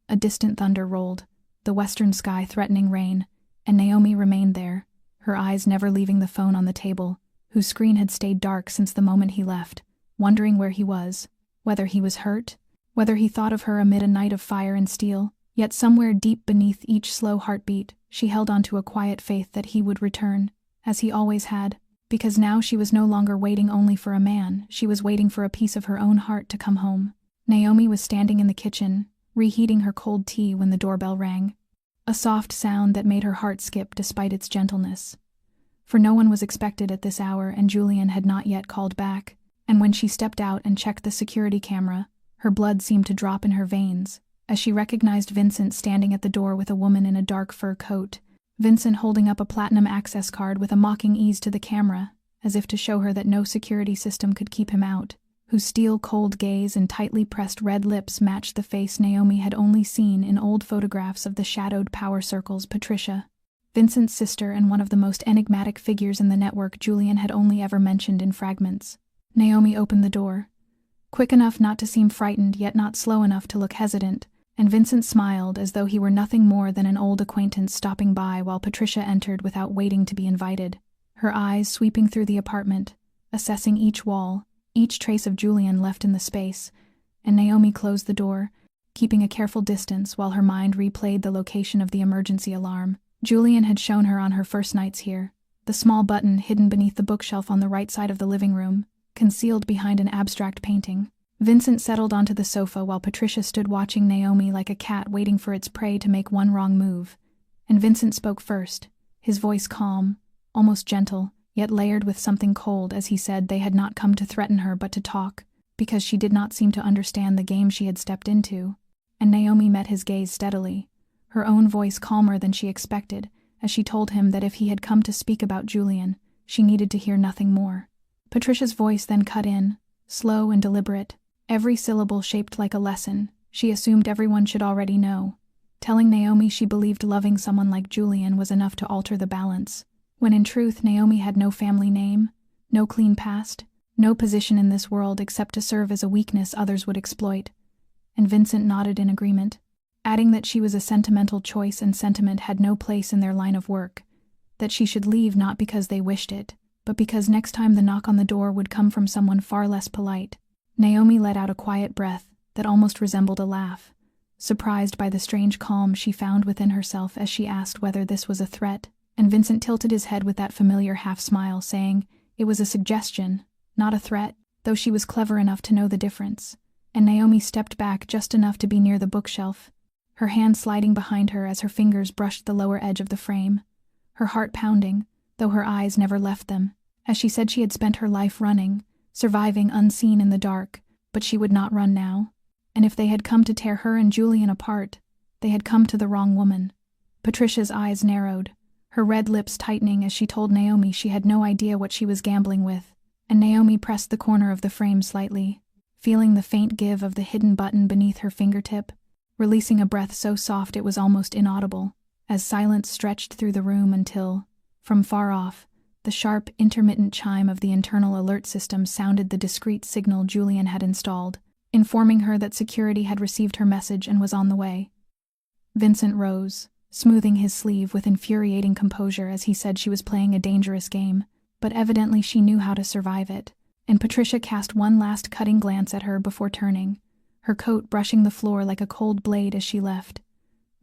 A distant thunder rolled, the western sky threatening rain, and Naomi remained there, her eyes never leaving the phone on the table, whose screen had stayed dark since the moment he left, wondering where he was, whether he was hurt, whether he thought of her amid a night of fire and steel, yet somewhere deep beneath each slow heartbeat, she held on to a quiet faith that he would return, as he always had, because now she was no longer waiting only for a man, she was waiting for a piece of her own heart to come home. Naomi was standing in the kitchen, reheating her cold tea when the doorbell rang, a soft sound that made her heart skip despite its gentleness. For no one was expected at this hour and Julian had not yet called back, and when she stepped out and checked the security camera, her blood seemed to drop in her veins, as she recognized Vincent standing at the door with a woman in a dark fur coat, Vincent holding up a platinum access card with a mocking ease to the camera, as if to show her that no security system could keep him out, whose steel-cold gaze and tightly pressed red lips matched the face Naomi had only seen in old photographs of the shadowed power circle's Patricia, Vincent's sister and one of the most enigmatic figures in the network Julian had only ever mentioned in fragments. Naomi opened the door, quick enough not to seem frightened yet not slow enough to look hesitant, and Vincent smiled as though he were nothing more than an old acquaintance stopping by while Patricia entered without waiting to be invited, her eyes sweeping through the apartment, assessing each wall, each trace of Julian left in the space, and Naomi closed the door, keeping a careful distance while her mind replayed the location of the emergency alarm. Julian had shown her on her first nights here, the small button hidden beneath the bookshelf on the right side of the living room, concealed behind an abstract painting. Vincent settled onto the sofa while Patricia stood watching Naomi like a cat waiting for its prey to make one wrong move. And Vincent spoke first, his voice calm, almost gentle, yet layered with something cold as he said they had not come to threaten her but to talk, because she did not seem to understand the game she had stepped into. And Naomi met his gaze steadily, her own voice calmer than she expected, as she told him that if he had come to speak about Julian, she needed to hear nothing more. Patricia's voice then cut in, slow and deliberate, every syllable shaped like a lesson she assumed everyone should already know, telling Naomi she believed loving someone like Julian was enough to alter the balance, when in truth Naomi had no family name, no clean past, no position in this world except to serve as a weakness others would exploit. And Vincent nodded in agreement, adding that she was a sentimental choice and sentiment had no place in their line of work, that she should leave not because they wished it, but because next time the knock on the door would come from someone far less polite. Naomi let out a quiet breath that almost resembled a laugh, surprised by the strange calm she found within herself as she asked whether this was a threat, and Vincent tilted his head with that familiar half-smile, saying it was a suggestion, not a threat, though she was clever enough to know the difference. And Naomi stepped back just enough to be near the bookshelf, her hand sliding behind her as her fingers brushed the lower edge of the frame, her heart pounding, though her eyes never left them, as she said she had spent her life running, surviving unseen in the dark, but she would not run now. And if they had come to tear her and Julian apart, they had come to the wrong woman. Patricia's eyes narrowed, her red lips tightening as she told Naomi she had no idea what she was gambling with, and Naomi pressed the corner of the frame slightly, feeling the faint give of the hidden button beneath her fingertip, releasing a breath so soft it was almost inaudible, as silence stretched through the room until, from far off, the sharp, intermittent chime of the internal alert system sounded the discreet signal Julian had installed, informing her that security had received her message and was on the way. Vincent rose, smoothing his sleeve with infuriating composure as he said she was playing a dangerous game, but evidently she knew how to survive it, and Patricia cast one last cutting glance at her before turning, her coat brushing the floor like a cold blade as she left.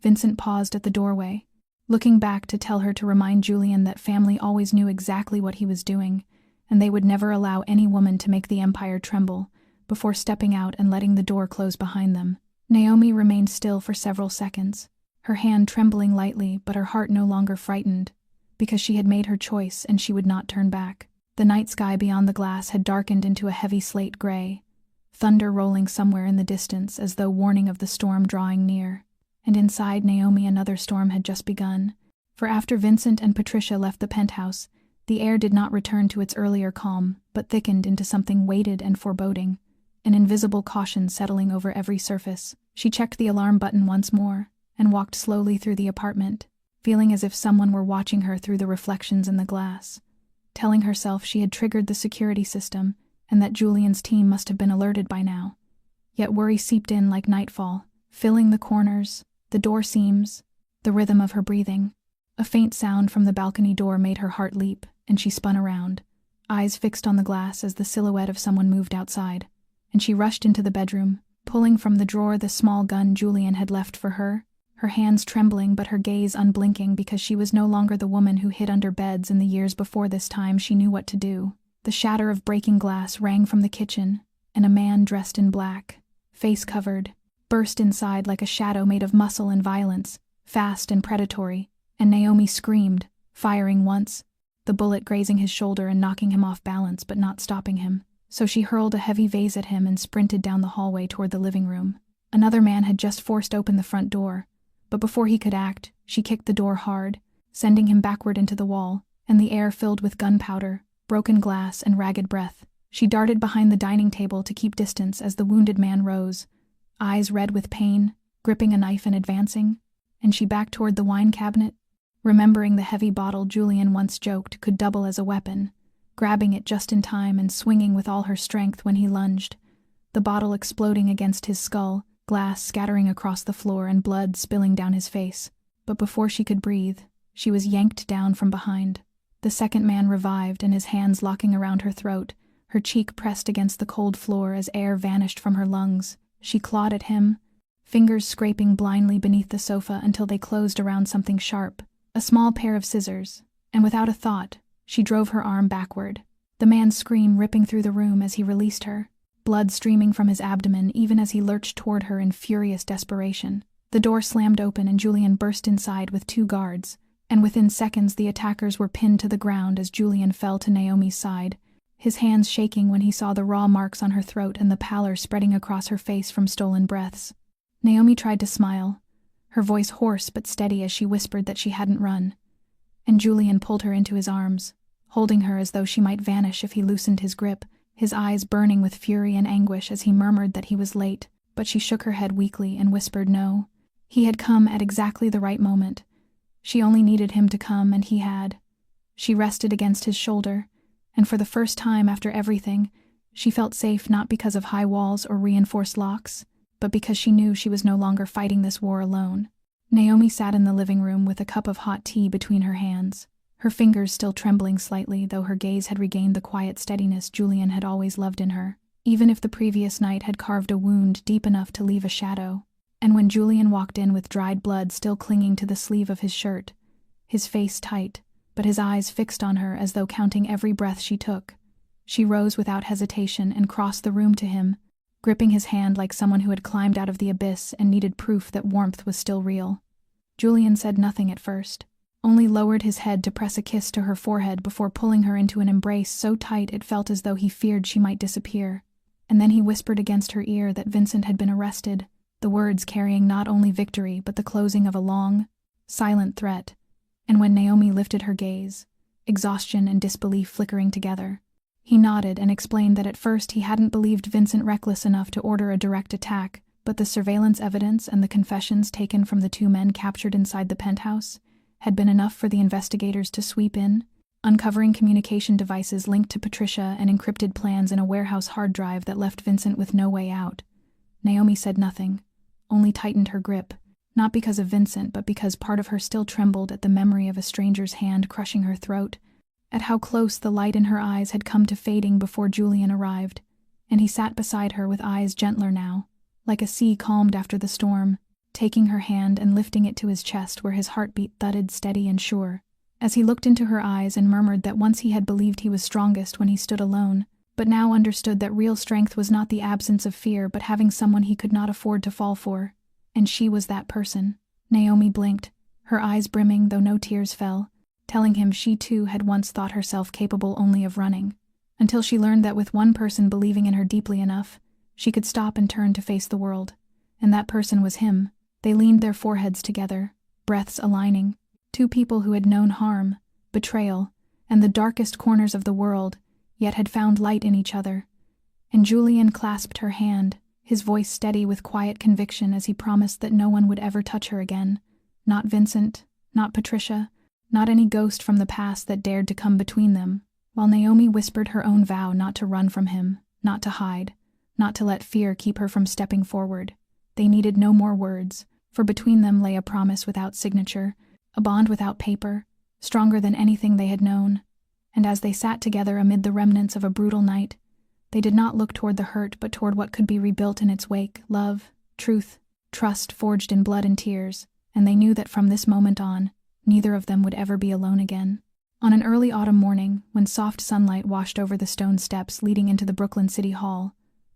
Vincent paused at the doorway, looking back to tell her to remind Julian that family always knew exactly what he was doing, and they would never allow any woman to make the empire tremble, before stepping out and letting the door close behind them. Naomi remained still for several seconds, her hand trembling lightly but her heart no longer frightened, because she had made her choice and she would not turn back. The night sky beyond the glass had darkened into a heavy slate gray, thunder rolling somewhere in the distance as though warning of the storm drawing near. And inside Naomi another storm had just begun, for after Vincent and Patricia left the penthouse, the air did not return to its earlier calm, but thickened into something weighted and foreboding, an invisible caution settling over every surface. She checked the alarm button once more, and walked slowly through the apartment, feeling as if someone were watching her through the reflections in the glass, telling herself she had triggered the security system, and that Julian's team must have been alerted by now. Yet worry seeped in like nightfall, filling the corners, the door seams, the rhythm of her breathing. A faint sound from the balcony door made her heart leap, and she spun around, eyes fixed on the glass as the silhouette of someone moved outside, and she rushed into the bedroom, pulling from the drawer the small gun Julian had left for her, her hands trembling but her gaze unblinking because she was no longer the woman who hid under beds in the years before this time she knew what to do. The shatter of breaking glass rang from the kitchen, and a man dressed in black, face covered, burst inside like a shadow made of muscle and violence, fast and predatory, and Naomi screamed, firing once, the bullet grazing his shoulder and knocking him off balance but not stopping him. So she hurled a heavy vase at him and sprinted down the hallway toward the living room. Another man had just forced open the front door, but before he could act, she kicked the door hard, sending him backward into the wall, and the air filled with gunpowder, broken glass, and ragged breath. She darted behind the dining table to keep distance as the wounded man rose, eyes red with pain, gripping a knife and advancing, and she backed toward the wine cabinet, remembering the heavy bottle Julian once joked could double as a weapon, grabbing it just in time and swinging with all her strength when he lunged, the bottle exploding against his skull, glass scattering across the floor and blood spilling down his face. But before she could breathe, she was yanked down from behind. The second man revived, and his hands locking around her throat, her cheek pressed against the cold floor as air vanished from her lungs. She clawed at him, fingers scraping blindly beneath the sofa until they closed around something sharp, a small pair of scissors, and without a thought, she drove her arm backward. The man's scream ripping through the room as he released her, blood streaming from his abdomen even as he lurched toward her in furious desperation. The door slammed open and Julian burst inside with 2 guards, and within seconds the attackers were pinned to the ground as Julian fell to Naomi's side, his hands shaking when he saw the raw marks on her throat and the pallor spreading across her face from stolen breaths. Naomi tried to smile, her voice hoarse but steady as she whispered that she hadn't run, and Julian pulled her into his arms, holding her as though she might vanish if he loosened his grip, his eyes burning with fury and anguish as he murmured that he was late, but she shook her head weakly and whispered no. He had come at exactly the right moment. She only needed him to come, and he had. She rested against his shoulder, and for the first time after everything, she felt safe not because of high walls or reinforced locks, but because she knew she was no longer fighting this war alone. Naomi sat in the living room with a cup of hot tea between her hands, her fingers still trembling slightly, though her gaze had regained the quiet steadiness Julian had always loved in her, even if the previous night had carved a wound deep enough to leave a shadow. And when Julian walked in with dried blood still clinging to the sleeve of his shirt, his face tight, but his eyes fixed on her as though counting every breath she took, she rose without hesitation and crossed the room to him, gripping his hand like someone who had climbed out of the abyss and needed proof that warmth was still real. Julian said nothing at first, only lowered his head to press a kiss to her forehead before pulling her into an embrace so tight it felt as though he feared she might disappear. And then he whispered against her ear that Vincent had been arrested, the words carrying not only victory but the closing of a long, silent threat. And when Naomi lifted her gaze, exhaustion and disbelief flickering together, he nodded and explained that at first he hadn't believed Vincent reckless enough to order a direct attack, but the surveillance evidence and the confessions taken from the 2 men captured inside the penthouse had been enough for the investigators to sweep in, uncovering communication devices linked to Patricia and encrypted plans in a warehouse hard drive that left Vincent with no way out. Naomi said nothing, only tightened her grip, not because of Vincent but because part of her still trembled at the memory of a stranger's hand crushing her throat, at how close the light in her eyes had come to fading before Julian arrived, and he sat beside her with eyes gentler now, like a sea calmed after the storm, taking her hand and lifting it to his chest where his heartbeat thudded steady and sure, as he looked into her eyes and murmured that once he had believed he was strongest when he stood alone, but now understood that real strength was not the absence of fear but having someone he could not afford to fall for, and she was that person. Naomi blinked, her eyes brimming though no tears fell, telling him she too had once thought herself capable only of running, until she learned that with one person believing in her deeply enough, she could stop and turn to face the world, and that person was him. They leaned their foreheads together, breaths aligning, 2 people who had known harm, betrayal, and the darkest corners of the world, yet had found light in each other. And Julian clasped her hand, his voice steady with quiet conviction as he promised that no one would ever touch her again, not Vincent, not Patricia, not any ghost from the past that dared to come between them, while Naomi whispered her own vow not to run from him, not to hide, not to let fear keep her from stepping forward. They needed no more words, for between them lay a promise without signature, a bond without paper, stronger than anything they had known. And as they sat together amid the remnants of a brutal night, they did not look toward the hurt but toward what could be rebuilt in its wake: love, truth, trust forged in blood and tears, and they knew that from this moment on, neither of them would ever be alone again. On an early autumn morning, when soft sunlight washed over the stone steps leading into the Brooklyn City Hall,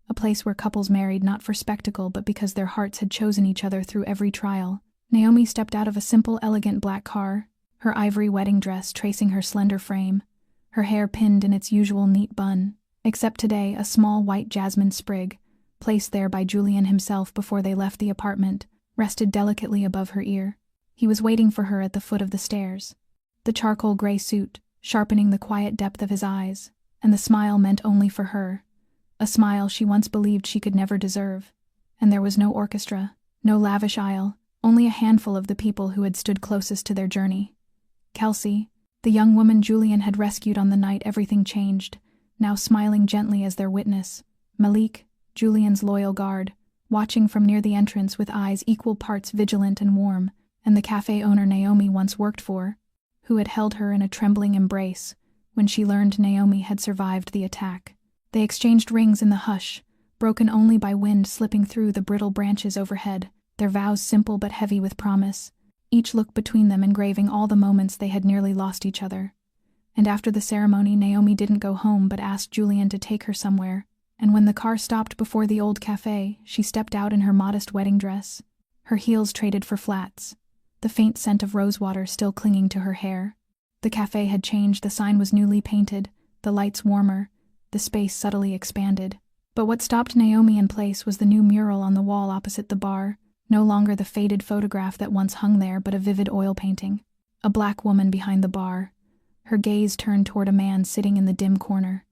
a place where couples married not for spectacle but because their hearts had chosen each other through every trial, Naomi stepped out of a simple, elegant black car, her ivory wedding dress tracing her slender frame, her hair pinned in its usual neat bun, except today a small white jasmine sprig, placed there by Julian himself before they left the apartment, rested delicately above her ear. He was waiting for her at the foot of the stairs, the charcoal gray suit sharpening the quiet depth of his eyes, and the smile meant only for her, a smile she once believed she could never deserve. And there was no orchestra, no lavish aisle, only a handful of the people who had stood closest to their journey. Kelsey, the young woman Julian had rescued on the night everything changed, now smiling gently as their witness. Malik, Julian's loyal guard, watching from near the entrance with eyes equal parts vigilant and warm, and the cafe owner Naomi once worked for, who had held her in a trembling embrace when she learned Naomi had survived the attack. They exchanged rings in the hush, broken only by wind slipping through the brittle branches overhead, their vows simple but heavy with promise, each look between them engraving all the moments they had nearly lost each other. And after the ceremony, Naomi didn't go home but asked Julian to take her somewhere, and when the car stopped before the old cafe, she stepped out in her modest wedding dress, her heels traded for flats, the faint scent of rosewater still clinging to her hair. The cafe had changed, the sign was newly painted, the lights warmer, the space subtly expanded. But what stopped Naomi in place was the new mural on the wall opposite the bar, no longer the faded photograph that once hung there but a vivid oil painting. A black woman behind the bar, her gaze turned toward a man sitting in the dim corner,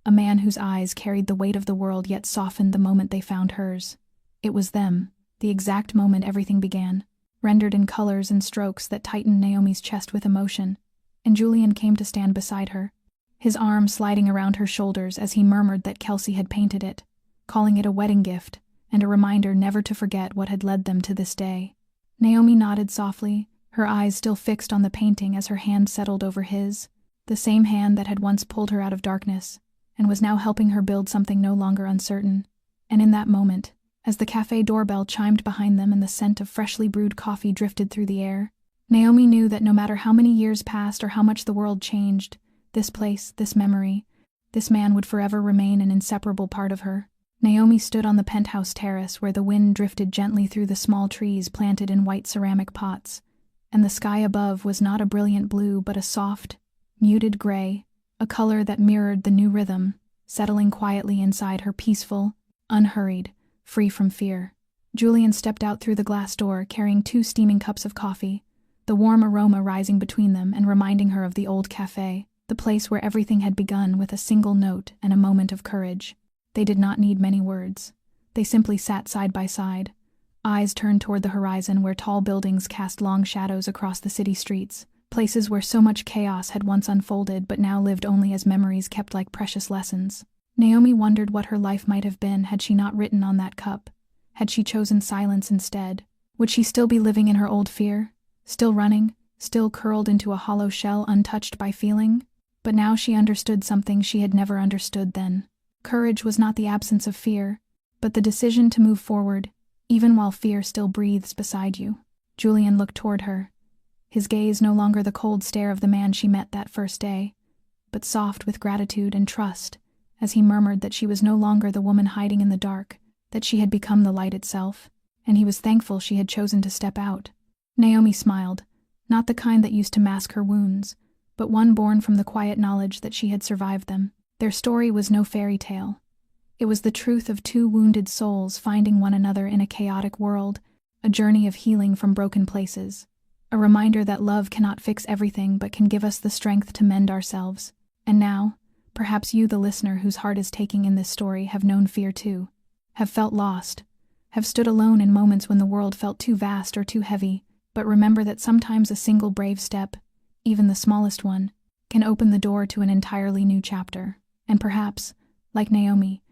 a man whose eyes carried the weight of the world yet softened the moment they found hers. It was them, the exact moment everything began, rendered in colors and strokes that tightened Naomi's chest with emotion, and Julian came to stand beside her, his arm sliding around her shoulders as he murmured that Kelsey had painted it, calling it a wedding gift and a reminder never to forget what had led them to this day. Naomi nodded softly, her eyes still fixed on the painting as her hand settled over his, the same hand that had once pulled her out of darkness, and was now helping her build something no longer uncertain. And in that moment, as the cafe doorbell chimed behind them and the scent of freshly brewed coffee drifted through the air, Naomi knew that no matter how many years passed or how much the world changed, this place, this memory, this man would forever remain an inseparable part of her. Naomi stood on the penthouse terrace where the wind drifted gently through the small trees planted in white ceramic pots, and the sky above was not a brilliant blue but a soft, muted gray, a color that mirrored the new rhythm, settling quietly inside her, peaceful, unhurried, free from fear. Julian stepped out through the glass door carrying 2 steaming cups of coffee, the warm aroma rising between them and reminding her of the old cafe, the place where everything had begun with a single note and a moment of courage. They did not need many words. They simply sat side by side, eyes turned toward the horizon where tall buildings cast long shadows across the city streets, places where so much chaos had once unfolded but now lived only as memories kept like precious lessons. Naomi wondered what her life might have been had she not written on that cup. Had she chosen silence instead? Would she still be living in her old fear? Still running? Still curled into a hollow shell untouched by feeling? But now she understood something she had never understood then. Courage was not the absence of fear, but the decision to move forward, even while fear still breathes beside you. Julian looked toward her, his gaze no longer the cold stare of the man she met that first day, but soft with gratitude and trust, as he murmured that she was no longer the woman hiding in the dark, that she had become the light itself, and he was thankful she had chosen to step out. Naomi smiled, not the kind that used to mask her wounds, but one born from the quiet knowledge that she had survived them. Their story was no fairy tale. It was the truth of 2 wounded souls finding one another in a chaotic world, a journey of healing from broken places, a reminder that love cannot fix everything but can give us the strength to mend ourselves. And now, perhaps you, the listener whose heart is taking in this story, have known fear too, have felt lost, have stood alone in moments when the world felt too vast or too heavy, but remember that sometimes a single brave step, even the smallest one, can open the door to an entirely new chapter. And perhaps, like Naomi,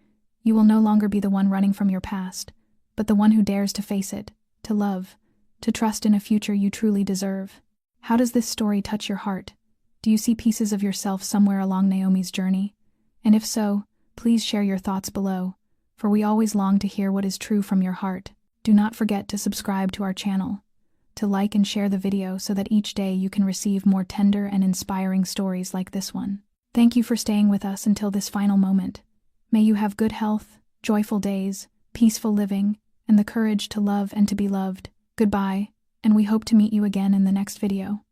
you will no longer be the one running from your past, but the one who dares to face it, to love, to trust in a future you truly deserve. How does this story touch your heart? Do you see pieces of yourself somewhere along Naomi's journey? And if so, please share your thoughts below, for we always long to hear what is true from your heart. Do not forget to subscribe to our channel, to like and share the video so that each day you can receive more tender and inspiring stories like this one. Thank you for staying with us until this final moment. May you have good health, joyful days, peaceful living, and the courage to love and to be loved. Goodbye, and we hope to meet you again in the next video.